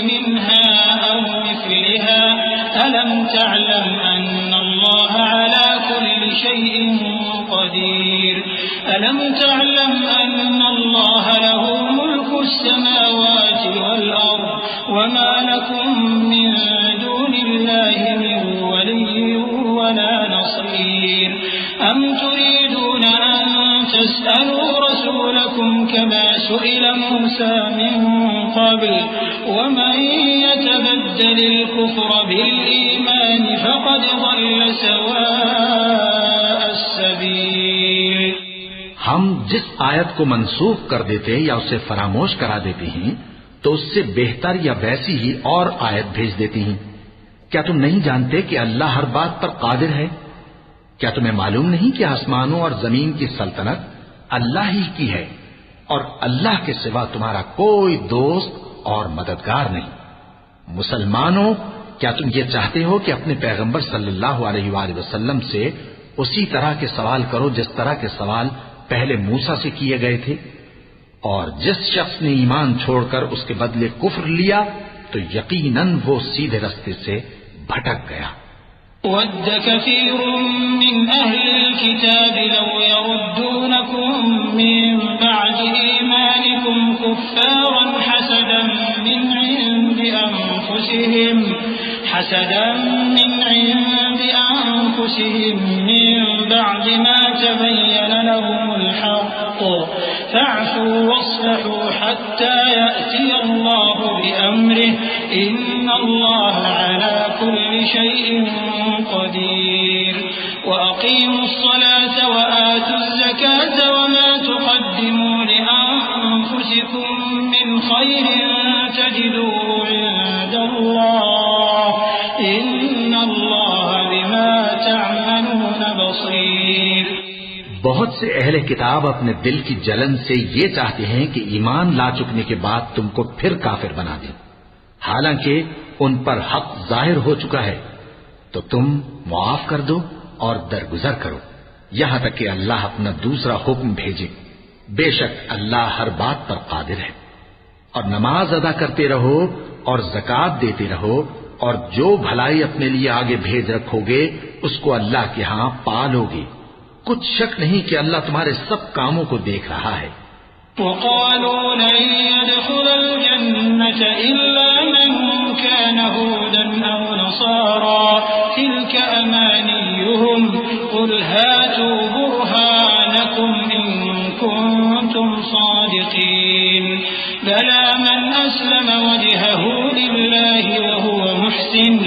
منها أو مثلها ألم تعلم أن الله على كل شيء قدير. ألم تعلم أن الله له ملك السماوات والأرض وما لكم من دون الله من ولي ولا نصير. أم تريدون أن تسألوا رسولكم كما سئل موسى من قبل ومن يتبدل الكفر بالإيمان فقد ضل سواء السبيل. ہم جس آیت کو منسوخ کر دیتے یا اسے فراموش کرا دیتے ہیں تو اس سے بہتر یا ویسی ہی اور آیت بھیج دیتی ہیں. کیا تم نہیں جانتے کہ اللہ ہر بات پر قادر ہے؟ کیا تمہیں معلوم نہیں کہ آسمانوں اور زمین کی سلطنت اللہ ہی کی ہے، اور اللہ کے سوا تمہارا کوئی دوست اور مددگار نہیں. مسلمانوں، کیا تم یہ چاہتے ہو کہ اپنے پیغمبر صلی اللہ علیہ وآلہ وسلم سے اسی طرح کے سوال کرو جس طرح کے سوال پہلے موسیٰ سے کیے گئے تھے؟ اور جس شخص نے ایمان چھوڑ کر اس کے بدلے کفر لیا تو یقیناً وہ سیدھے رستے سے بھٹک گیا. وَدَّ كَثِيرٌ مِّنْ أَهْلِ الْكِتَابِ لَوْ يَرُدُّونَكُم مِّن بَعْدِ إِيمَانِكُمْ كُفَّارًا حَسَدًا مِّنْ عِندِ أَنفُسِهِمْ حسدا من عند أنفسهم من بعد ما تبين لهم الحق فاعفوا واصفحوا حتى يأتي الله بأمره إن الله على كل شيء قدير وأقيموا الصلاة وآتوا الزكاة وما تقدموا لأنفسكم من خير تجدوه عند الله إن الله بما تعملون بصير. بہت سے اہل کتاب اپنے دل کی جلن سے یہ چاہتے ہیں کہ ایمان لا چکنے کے بعد تم کو پھر کافر بنا دیں، حالانکہ ان پر حق ظاہر ہو چکا ہے، تو تم معاف کر دو اور درگزر کرو یہاں تک کہ اللہ اپنا دوسرا حکم بھیجے. بے شک اللہ ہر بات پر قادر ہے. اور نماز ادا کرتے رہو اور زکوٰۃ دیتے رہو، اور جو بھلائی اپنے لیے آگے بھیج رکھو گے اس کو اللہ کے ہاں پالو گے. کچھ شک نہیں کہ اللہ تمہارے سب کاموں کو دیکھ رہا ہے. وقالوا لن يدخل الجنة إلا من كان هودا أو نصارى تلك أمانيهم قل هاتوا برهانكم إن كنتم صادقين بلى من أسلم وجهه لله وهو محسن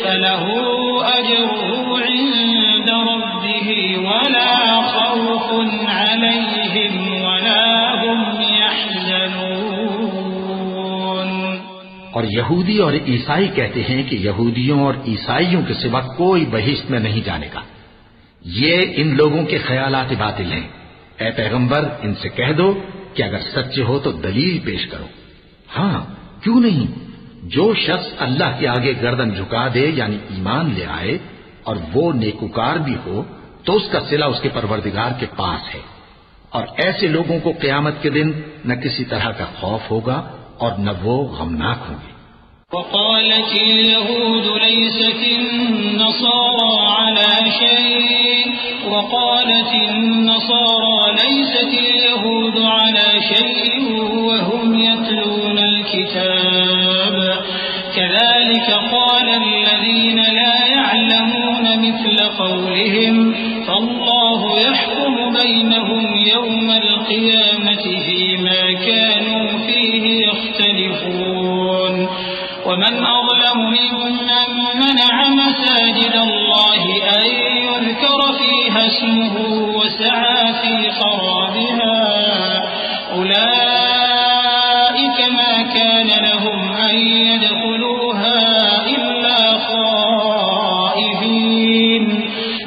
فله أجره عند ربه ولا خوف عليهم ولا هم يحزنون. اور یہودی اور عیسائی کہتے ہیں کہ یہودیوں اور عیسائیوں کے سوا کوئی بہشت میں نہیں جانے گا. یہ ان لوگوں کے خیالات باطل ہیں. اے پیغمبر ان سے کہہ دو کہ اگر سچے ہو تو دلیل پیش کرو. ہاں کیوں نہیں، جو شخص اللہ کے آگے گردن جھکا دے یعنی ایمان لے آئے اور وہ نیکوکار بھی ہو تو اس کا صلہ اس کے پروردگار کے پاس ہے. اور ایسے لوگوں کو قیامت کے دن نہ کسی طرح کا خوف ہوگا اور نہ وہ غمناک ہوں گے. وقالت اليهود ليست النصارى على شيء وقالت النصارى ليست اليهود على شيء وهم يتلون الكتاب كذلك قال الذين لا يعلمون مثل قولهم فالله يحكم بينهم يوم القيامة فيما كانوا فيه يختلفون. ومن أظلم ممن منع مساجد الله أن يذكر فيها اسمه وسعى في خرابها أولئك ما كان لهم أن يدخلوها إلا خائفين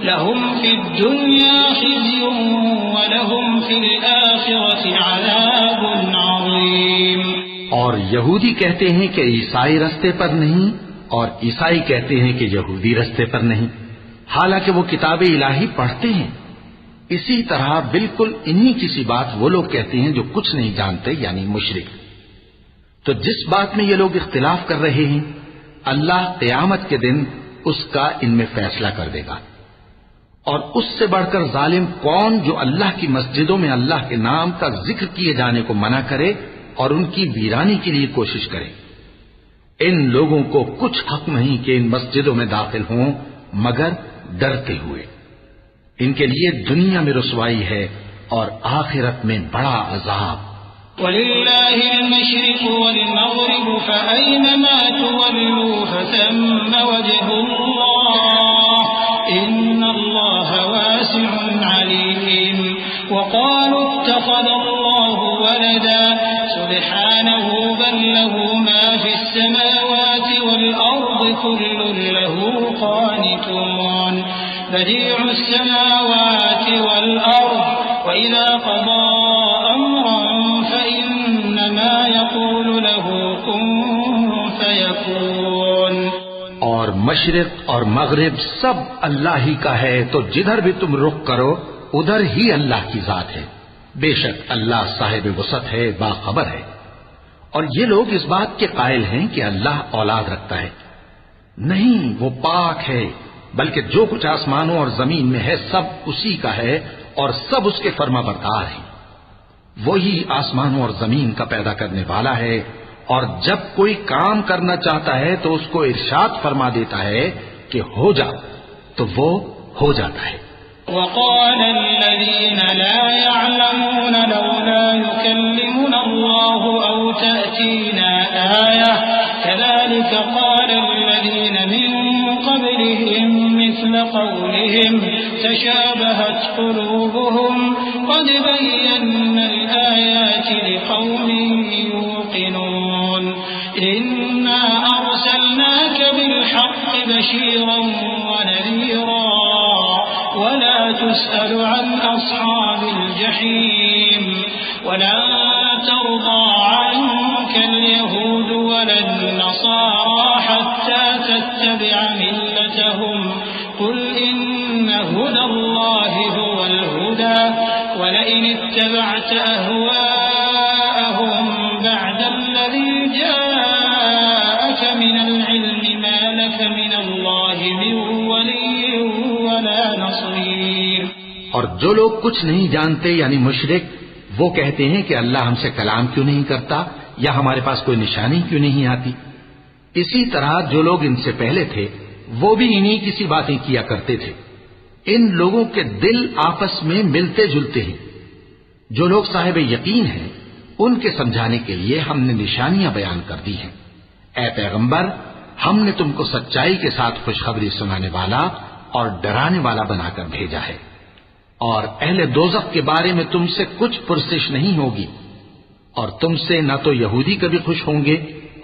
لهم في الدنيا خزي ولهم في الآخرة عذاب عظيم. اور یہودی کہتے ہیں کہ عیسائی رستے پر نہیں اور عیسائی کہتے ہیں کہ یہودی رستے پر نہیں، حالانکہ وہ کتاب الہی پڑھتے ہیں. اسی طرح بالکل انہی کسی بات وہ لوگ کہتے ہیں جو کچھ نہیں جانتے یعنی مشرک. تو جس بات میں یہ لوگ اختلاف کر رہے ہیں اللہ قیامت کے دن اس کا ان میں فیصلہ کر دے گا. اور اس سے بڑھ کر ظالم کون جو اللہ کی مسجدوں میں اللہ کے نام کا ذکر کیے جانے کو منع کرے اور ان کی ویرانی کے لیے کوشش کرے. ان لوگوں کو کچھ حق نہیں کہ ان مسجدوں میں داخل ہوں مگر ڈرتے ہوئے. ان کے لیے دنیا میں رسوائی ہے اور آخرت میں بڑا عذاب. وَلِلَّهِ الْمَشْرِقُ وَالْمَغْرِبُ فَأَيْنَمَا تُوَلُّوا فَثَمَّ وَجْهُ اللَّهِ إِنَّ اللَّهَ وَاسِعٌ عَلِيمٌ. وَقَالُوا اتَّخَذَ اللَّهُ وَلَدًا سُبْحَانَهُ بَل لَّهُ مَا فِي السَّمَاوَاتِ وَالْأَرْضِ كُلٌّ لَّهُ قَانِتُونَ. بديع السماوات والأرض وإذا قضى أمرا فإنما يقول له كن فيكون. اور مشرق اور مغرب سب اللہ ہی کا ہے، تو جدھر بھی تم رخ کرو ادھر ہی اللہ کی ذات ہے. بے شک اللہ صاحب وسعت ہے، باخبر ہے. اور یہ لوگ اس بات کے قائل ہیں کہ اللہ اولاد رکھتا ہے. نہیں، وہ پاک ہے، بلکہ جو کچھ آسمانوں اور زمین میں ہے سب اسی کا ہے اور سب اس کے فرما بردار ہیں. وہی آسمانوں اور زمین کا پیدا کرنے والا ہے، اور جب کوئی کام کرنا چاہتا ہے تو اس کو ارشاد فرما دیتا ہے کہ ہو جا، تو وہ ہو جاتا ہے۔ وقال الذين لا يعلمون لولا يكلمنا الله أو تأتينا آية كذلك قال الذين من قبلهم مثل قولهم تشابهت قلوبهم قد بينا الآيات لقوم يوقنون إنا أرسلناك بالحق بشيرا ونذيرا ولا تسأل عن أصحاب الجحيم ولن ترضى عنك اليهود ولا النصارى حتى تتبع ملتهم قل إن هدى الله هو الهدى ولئن اتبعت أهواءهم بعد الذي جاءك من العلم ما لك من الله من ولي ولا نصير۔ اور جو لوگ کچھ نہیں جانتے یعنی مشرک، وہ کہتے ہیں کہ اللہ ہم سے کلام کیوں نہیں کرتا یا ہمارے پاس کوئی نشانی کیوں نہیں آتی۔ اسی طرح جو لوگ ان سے پہلے تھے وہ بھی انہی کسی باتیں کیا کرتے تھے۔ ان لوگوں کے دل آپس میں ملتے جلتے ہیں۔ جو لوگ صاحب یقین ہیں ان کے سمجھانے کے لیے ہم نے نشانیاں بیان کر دی ہیں۔ اے پیغمبر، ہم نے تم کو سچائی کے ساتھ خوشخبری سنانے والا اور ڈرانے والا بنا کر بھیجا ہے، اور اہل دوزخ کے بارے میں تم سے کچھ پرسش نہیں ہوگی، اور تم سے نہ تو یہودی کبھی خوش ہوں گے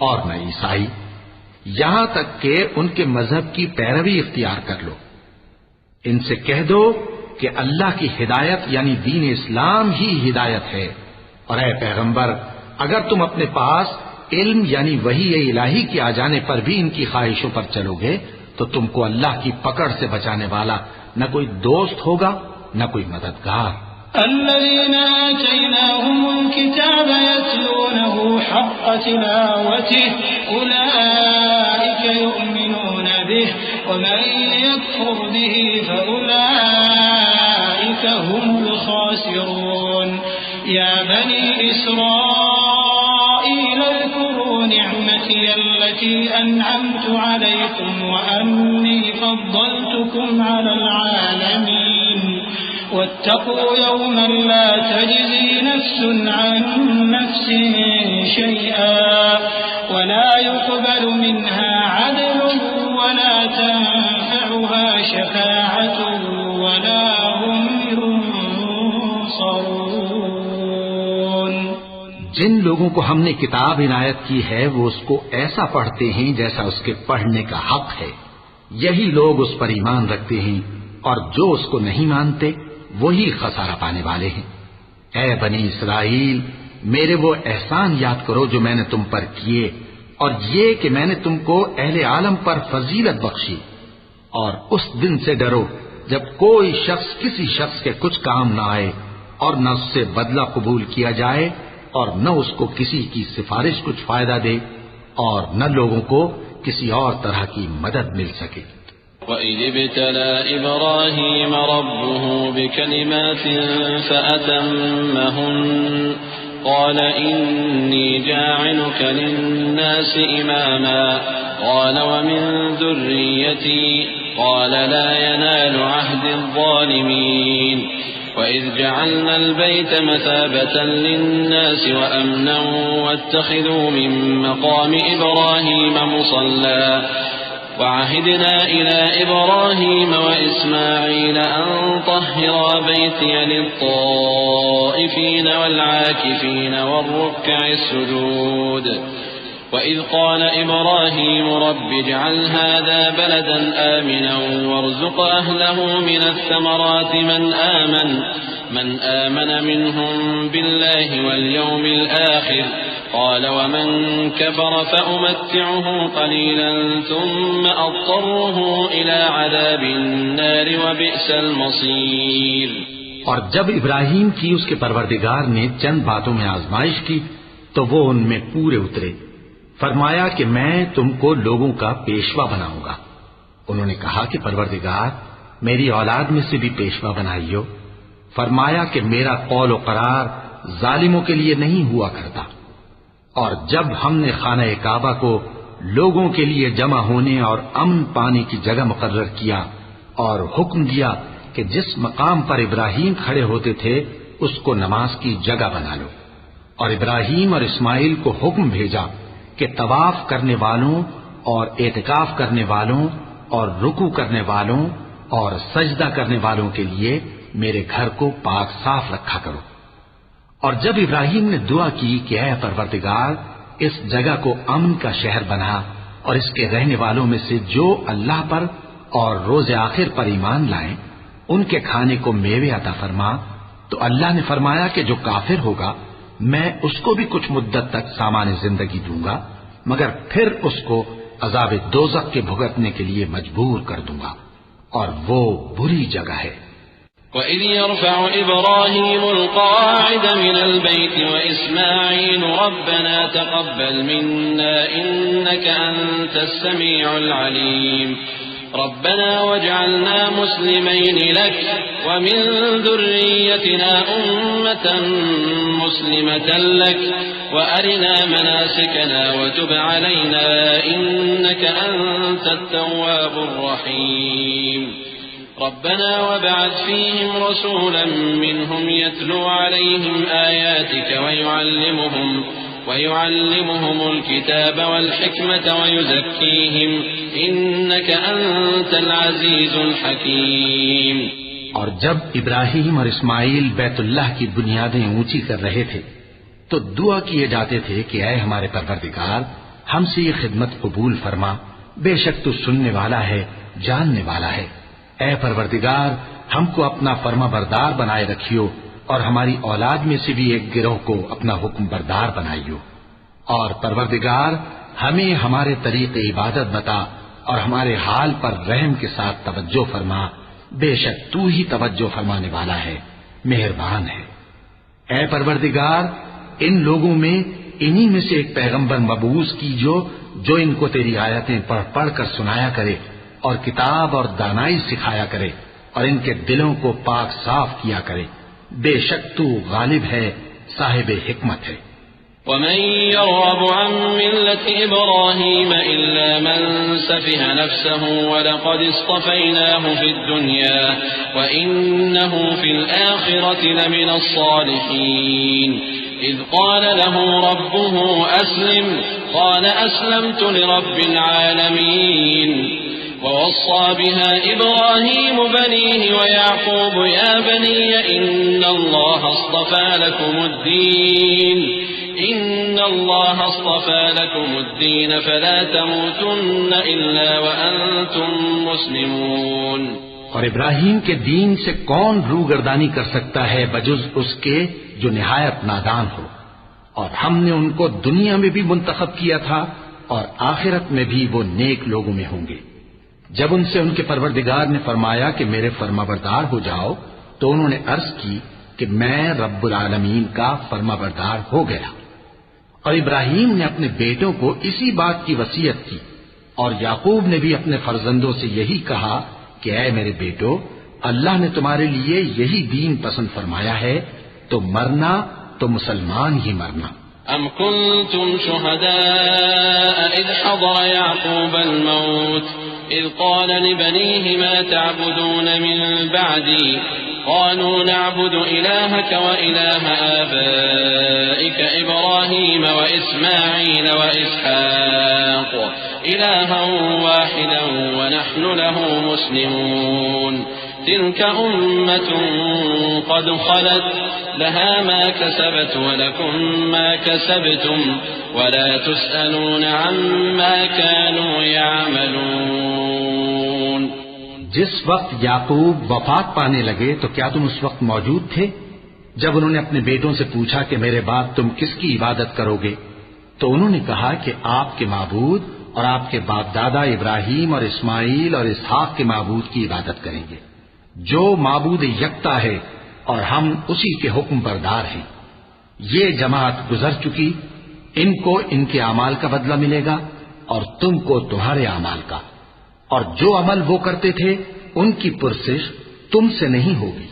اور نہ عیسائی، یہاں تک کہ ان کے مذہب کی پیروی اختیار کر لو۔ ان سے کہہ دو کہ اللہ کی ہدایت یعنی دین اسلام ہی ہدایت ہے، اور اے پیغمبر اگر تم اپنے پاس علم یعنی وحی الہی کے آ جانے پر بھی ان کی خواہشوں پر چلو گے تو تم کو اللہ کی پکڑ سے بچانے والا نہ کوئی دوست ہوگا نہ کوئی مددگار۔ الذين آتيناهم الكتاب يتلونه حق تلاوته أولئك يؤمنون به ومن يكفر به فأولئك هم الخاسرون يا بني إسرائيل اذكروا نعمتي التي أنعمت عليكم وأني فضلتكم على العالمين واتقوا يوما لا تجزي نفس عن نفس شيئا ولا يقبل منها عدل ولا تنفعها شفاعة ولا هم ينصرون۔ جن لوگوں کو ہم نے کتاب عنایت کی ہے وہ اس کو ایسا پڑھتے ہیں جیسا اس کے پڑھنے کا حق ہے، یہی لوگ اس پر ایمان رکھتے ہیں، اور جو اس کو نہیں مانتے وہی خسارہ پانے والے ہیں۔ اے بنی اسرائیل، میرے وہ احسان یاد کرو جو میں نے تم پر کیے، اور یہ کہ میں نے تم کو اہل عالم پر فضیلت بخشی، اور اس دن سے ڈرو جب کوئی شخص کسی شخص کے کچھ کام نہ آئے اور نہ اس سے بدلہ قبول کیا جائے اور نہ اس کو کسی کی سفارش کچھ فائدہ دے اور نہ لوگوں کو کسی اور طرح کی مدد مل سکے۔ وَإِذِ ابْتَلَى إِبْرَاهِيمَ رَبُّهُ بِكَلِمَاتٍ فَأَتَمَّهُنَّ قَالَ إِنِّي جَاعِلُكَ لِلنَّاسِ إِمَامًا قَالَ وَمِن ذُرِّيَّتِي قَالَ لَا يَنَالُ عَهْدِ الظَّالِمِينَ وَإِذْ جَعَلْنَا الْبَيْتَ مَثَابَةً لِلنَّاسِ وَأَمْنًا وَاتَّخِذُوا مِن مَّقَامِ إِبْرَاهِيمَ مُصَلًّى وعهدنا إلى إبراهيم وإسماعيل أن طهرا بيتي للطائفين والعاكفين والركع السجود وإذ قال إبراهيم رب اجعل هذا بلدا آمنا وارزق أهله من الثمرات من آمن منهم بالله واليوم الآخر قال ومن كفر فأمتعه قليلا ثم أضطره إلى عذاب النار وبئس المصير۔ اور جب ابراہیم کی اس کے پروردگار نے چند باتوں میں آزمائش کی تو وہ ان میں پورے اترے۔ فرمایا کہ میں تم کو لوگوں کا پیشوا بناؤں گا۔ انہوں نے کہا کہ پروردگار میری اولاد میں سے بھی پیشوا بنائیو۔ فرمایا کہ میرا قول و قرار ظالموں کے لیے نہیں ہوا کرتا۔ اور جب ہم نے خانہ کعبہ کو لوگوں کے لیے جمع ہونے اور امن پانے کی جگہ مقرر کیا اور حکم دیا کہ جس مقام پر ابراہیم کھڑے ہوتے تھے اس کو نماز کی جگہ بنا لو، اور ابراہیم اور اسماعیل کو حکم بھیجا کہ طواف کرنے والوں اور اعتکاف کرنے والوں اور رکوع کرنے والوں اور سجدہ کرنے والوں کے لیے میرے گھر کو پاک صاف رکھا کرو۔ اور جب ابراہیم نے دعا کی کہ اے پروردگار اس جگہ کو امن کا شہر بنا اور اس کے رہنے والوں میں سے جو اللہ پر اور روز آخر پر ایمان لائیں ان کے کھانے کو میوے عطا فرما، تو اللہ نے فرمایا کہ جو کافر ہوگا میں اس کو بھی کچھ مدت تک سامان زندگی دوں گا، مگر پھر اس کو عذاب دوزخ کے بھگتنے کے لیے مجبور کر دوں گا، اور وہ بری جگہ ہے۔ وَإِذْ يَرْفَعُ إِبْرَاهِيمُ الْقَوَاعِدَ مِنَ الْبَيْتِ وَإِسْمَاعِيلُ رَبَّنَا تَقَبَّلْ مِنَّا إِنَّكَ أَنْتَ السَّمِيعُ الْعَلِيمُ رَبَّنَا وَاجْعَلْنَا مُسْلِمَيْنِ لَكَ وَمِنْ ذُرِّيَّتِنَا أُمَّةً مُسْلِمَةً لَكَ وَأَرِنَا مَنَاسِكَنَا وَتُبْ عَلَيْنَا إِنَّكَ أَنْتَ التَّوَّابُ الرَّحِيمُ ربنا وابعث فيهم رسولا منهم يتلو عليهم آياتك ويعلمهم الكتاب والحكمة ويزكيهم إنك أنت العزيز الحكيم۔ اور جب ابراہیم اور اسماعیل بیت اللہ کی بنیادیں اونچی کر رہے تھے تو دعا کیے جاتے تھے کہ اے ہمارے پروردگار ہم سے یہ خدمت قبول فرما، بے شک تو سننے والا ہے، جاننے والا ہے۔ اے پروردگار ہم کو اپنا فرما بردار بنائے رکھیو اور ہماری اولاد میں سے بھی ایک گروہ کو اپنا حکم بردار بنائیو، اور پروردگار ہمیں ہمارے طریق عبادت بتا اور ہمارے حال پر رحم کے ساتھ توجہ فرما، بے شک تو ہی توجہ فرمانے والا ہے، مہربان ہے۔ اے پروردگار ان لوگوں میں انہی میں سے ایک پیغمبر مبعوث کیجو جو ان کو تیری آیتیں پڑھ پڑھ کر سنایا کرے اور کتاب اور دانائی سکھایا کرے اور ان کے دلوں کو پاک صاف کیا کرے، بے شک تو غالب ہے، صاحب حکمت ہے۔ ومن يرغب عن ملة إبراهيم إلا من سفه نفسه ولقد اصطفيناه في الدنيا وإنه في الآخرة لمن الصالحين إذ قال له ربه أسلم قال أسلمت لرب العالمين ووصى بها إبراهيم بنيه ويعقوب يا بني إن الله اصطفى لكم الدين فلا تموتن إلا وأنتم مسلمون۔ اور ابراہیم کے دین سے کون روگردانی کر سکتا ہے بجز اس کے جو نہایت نادان ہو، اور ہم نے ان کو دنیا میں بھی منتخب کیا تھا اور آخرت میں بھی وہ نیک لوگوں میں ہوں گے۔ جب ان سے ان کے پروردگار نے فرمایا کہ میرے فرما بردار ہو جاؤ تو انہوں نے عرض کی کہ میں رب العالمین کا فرما بردار ہو گیا۔ اور ابراہیم نے اپنے بیٹوں کو اسی بات کی وصیت کی، اور یعقوب نے بھی اپنے فرزندوں سے یہی کہا کہ اے میرے بیٹو اللہ نے تمہارے لیے یہی دین پسند فرمایا ہے تو مرنا تو مسلمان ہی مرنا۔ أم كنتم شهداء إذ حضر يعقوب الموت إذ قال لبنيه ما تعبدون من بعدي قالوا نعبد إلهك وإله آبائك إبراهيم وإسماعيل وإسحاق إلها واحدا ونحن له مسلمون تلك أمة قد خلت لها ما كسبت ولكم ما كسبتم ولا تسألون عما كانوا يعملون۔ جس وقت یعقوب وفات پانے لگے تو کیا تم اس وقت موجود تھے جب انہوں نے اپنے بیٹوں سے پوچھا کہ میرے بعد تم کس کی عبادت کرو گے؟ تو انہوں نے کہا کہ آپ کے معبود اور آپ کے باپ دادا ابراہیم اور اسماعیل اور اسحاق کے معبود کی عبادت کریں گے جو معبود یکتا ہے اور ہم اسی کے حکم بردار ہیں۔ یہ جماعت گزر چکی، ان کو ان کے اعمال کا بدلہ ملے گا اور تم کو تمہارے اعمال کا، اور جو عمل وہ کرتے تھے ان کی پرسش تم سے نہیں ہوگی۔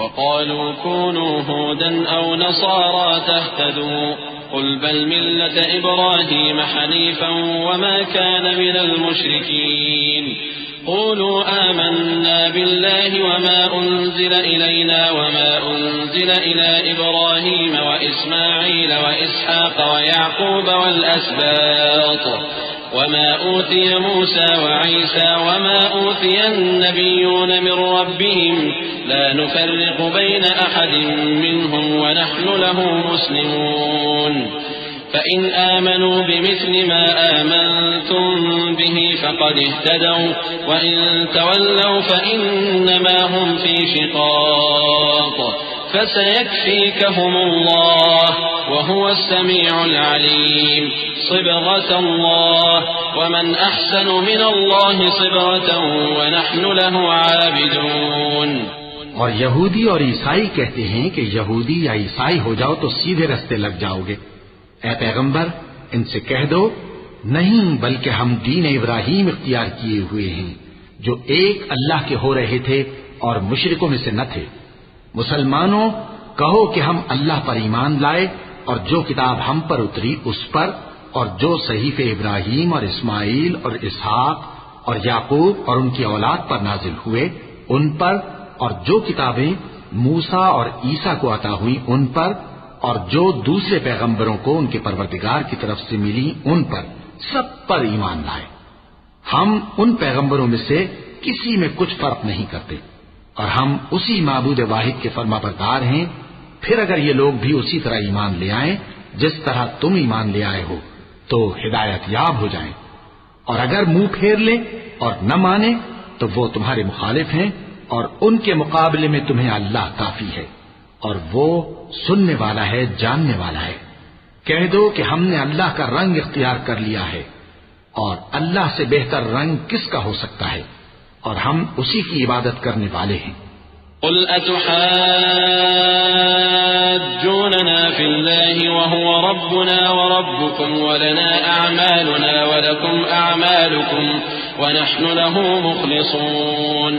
وقالوا كونوا هودا أو نصارى تهتدوا قل بل ملة إبراهيم حنيفا وما كان من المشركين قولوا آمنا بالله وما أنزل إلينا وما أنزل إلى إبراهيم وإسماعيل وإسحاق ويعقوب والأسباط وما أوتي موسى وعيسى وما أوتي النبيون من ربهم لا نفرق بين أحد منهم ونحن له مسلمون فإن آمنوا بمثل ما آمنتم به فقد اهتدوا وإن تولوا فإنما هم في شقاق فسيكفيكهم الله وهو السميع العليم صبغة الله ومن أحسن من الله صبغة ونحن له عابدون. اور یہودی اور عیسائی کہتے ہیں کہ یہودی یا عیسائی ہو جاؤ تو سیدھے رستے لگ جاؤ گے. اے پیغمبر ان سے کہہ دو نہیں بلکہ ہم دین ابراہیم اختیار کیے ہوئے ہیں جو ایک اللہ کے ہو رہے تھے اور مشرکوں میں سے نہ تھے. مسلمانوں کہو کہ ہم اللہ پر ایمان لائے اور جو کتاب ہم پر اتری اس پر اور جو صحیفے ابراہیم اور اسماعیل اور اسحاق اور یعقوب اور ان کی اولاد پر نازل ہوئے ان پر اور جو کتابیں موسیٰ اور عیسیٰ کو عطا ہوئی ان پر اور جو دوسرے پیغمبروں کو ان کے پروردگار کی طرف سے ملی ان پر سب پر ایمان لائے. ہم ان پیغمبروں میں سے کسی میں کچھ فرق نہیں کرتے اور ہم اسی معبود واحد کے فرما بردار ہیں. پھر اگر یہ لوگ بھی اسی طرح ایمان لے آئیں جس طرح تم ایمان لے آئے ہو تو ہدایت یاب ہو جائیں اور اگر منہ پھیر لیں اور نہ مانیں تو وہ تمہارے مخالف ہیں اور ان کے مقابلے میں تمہیں اللہ کافی ہے اور وہ سننے والا ہے جاننے والا ہے. کہہ دو کہ ہم نے اللہ کا رنگ اختیار کر لیا ہے اور اللہ سے بہتر رنگ کس کا ہو سکتا ہے اور ہم اسی کی عبادت کرنے والے ہیں. قل أتحاجوننا في الله وهو ربنا وربكم ولنا أعمالنا ولكم أعمالكم ونحن له مخلصون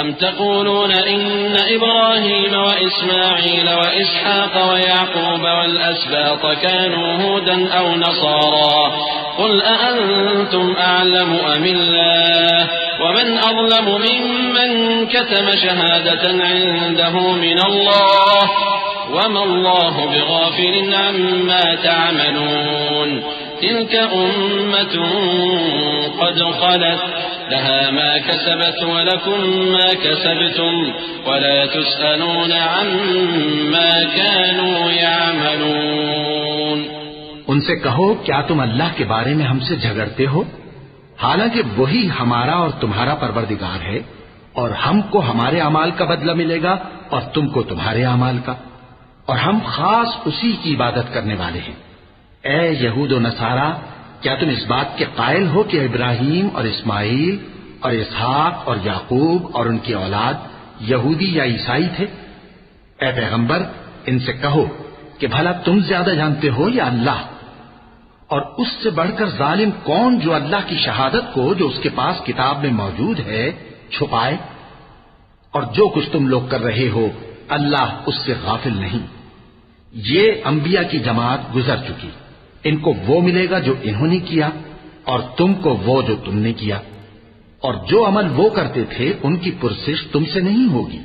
أم تقولون إن إبراهيم وإسماعيل وإسحاق ويعقوب والأسباط كانوا هودا أو نصارى قل أأنتم أعلم أم الله ومن أظلم ممن كتم شهادة عنده من الله وما الله بغافل عما تعملون تلك أمة قد خلت لها ما كسبت ولكم ما كسبتم ولا تسألون عما كانوا يعملون. ان سے کہو کیا تم اللہ کے بارے میں ہم سے جھگڑتے ہو حالانکہ وہی ہمارا اور تمہارا پروردگار ہے اور ہم کو ہمارے اعمال کا بدلہ ملے گا اور تم کو تمہارے اعمال کا اور ہم خاص اسی کی عبادت کرنے والے ہیں. اے یہود و نصارا کیا تم اس بات کے قائل ہو کہ ابراہیم اور اسماعیل اور اسحاق اور یعقوب اور ان کی اولاد یہودی یا عیسائی تھے؟ اے پیغمبر ان سے کہو کہ بھلا تم زیادہ جانتے ہو یا اللہ؟ اور اس سے بڑھ کر ظالم کون جو اللہ کی شہادت کو جو اس کے پاس کتاب میں موجود ہے چھپائے؟ اور جو کچھ تم لوگ کر رہے ہو اللہ اس سے غافل نہیں. یہ انبیاء کی جماعت گزر چکی ان کو وہ ملے گا جو انہوں نے کیا اور تم کو وہ جو تم نے کیا اور جو عمل وہ کرتے تھے ان کی پرسش تم سے نہیں ہوگی.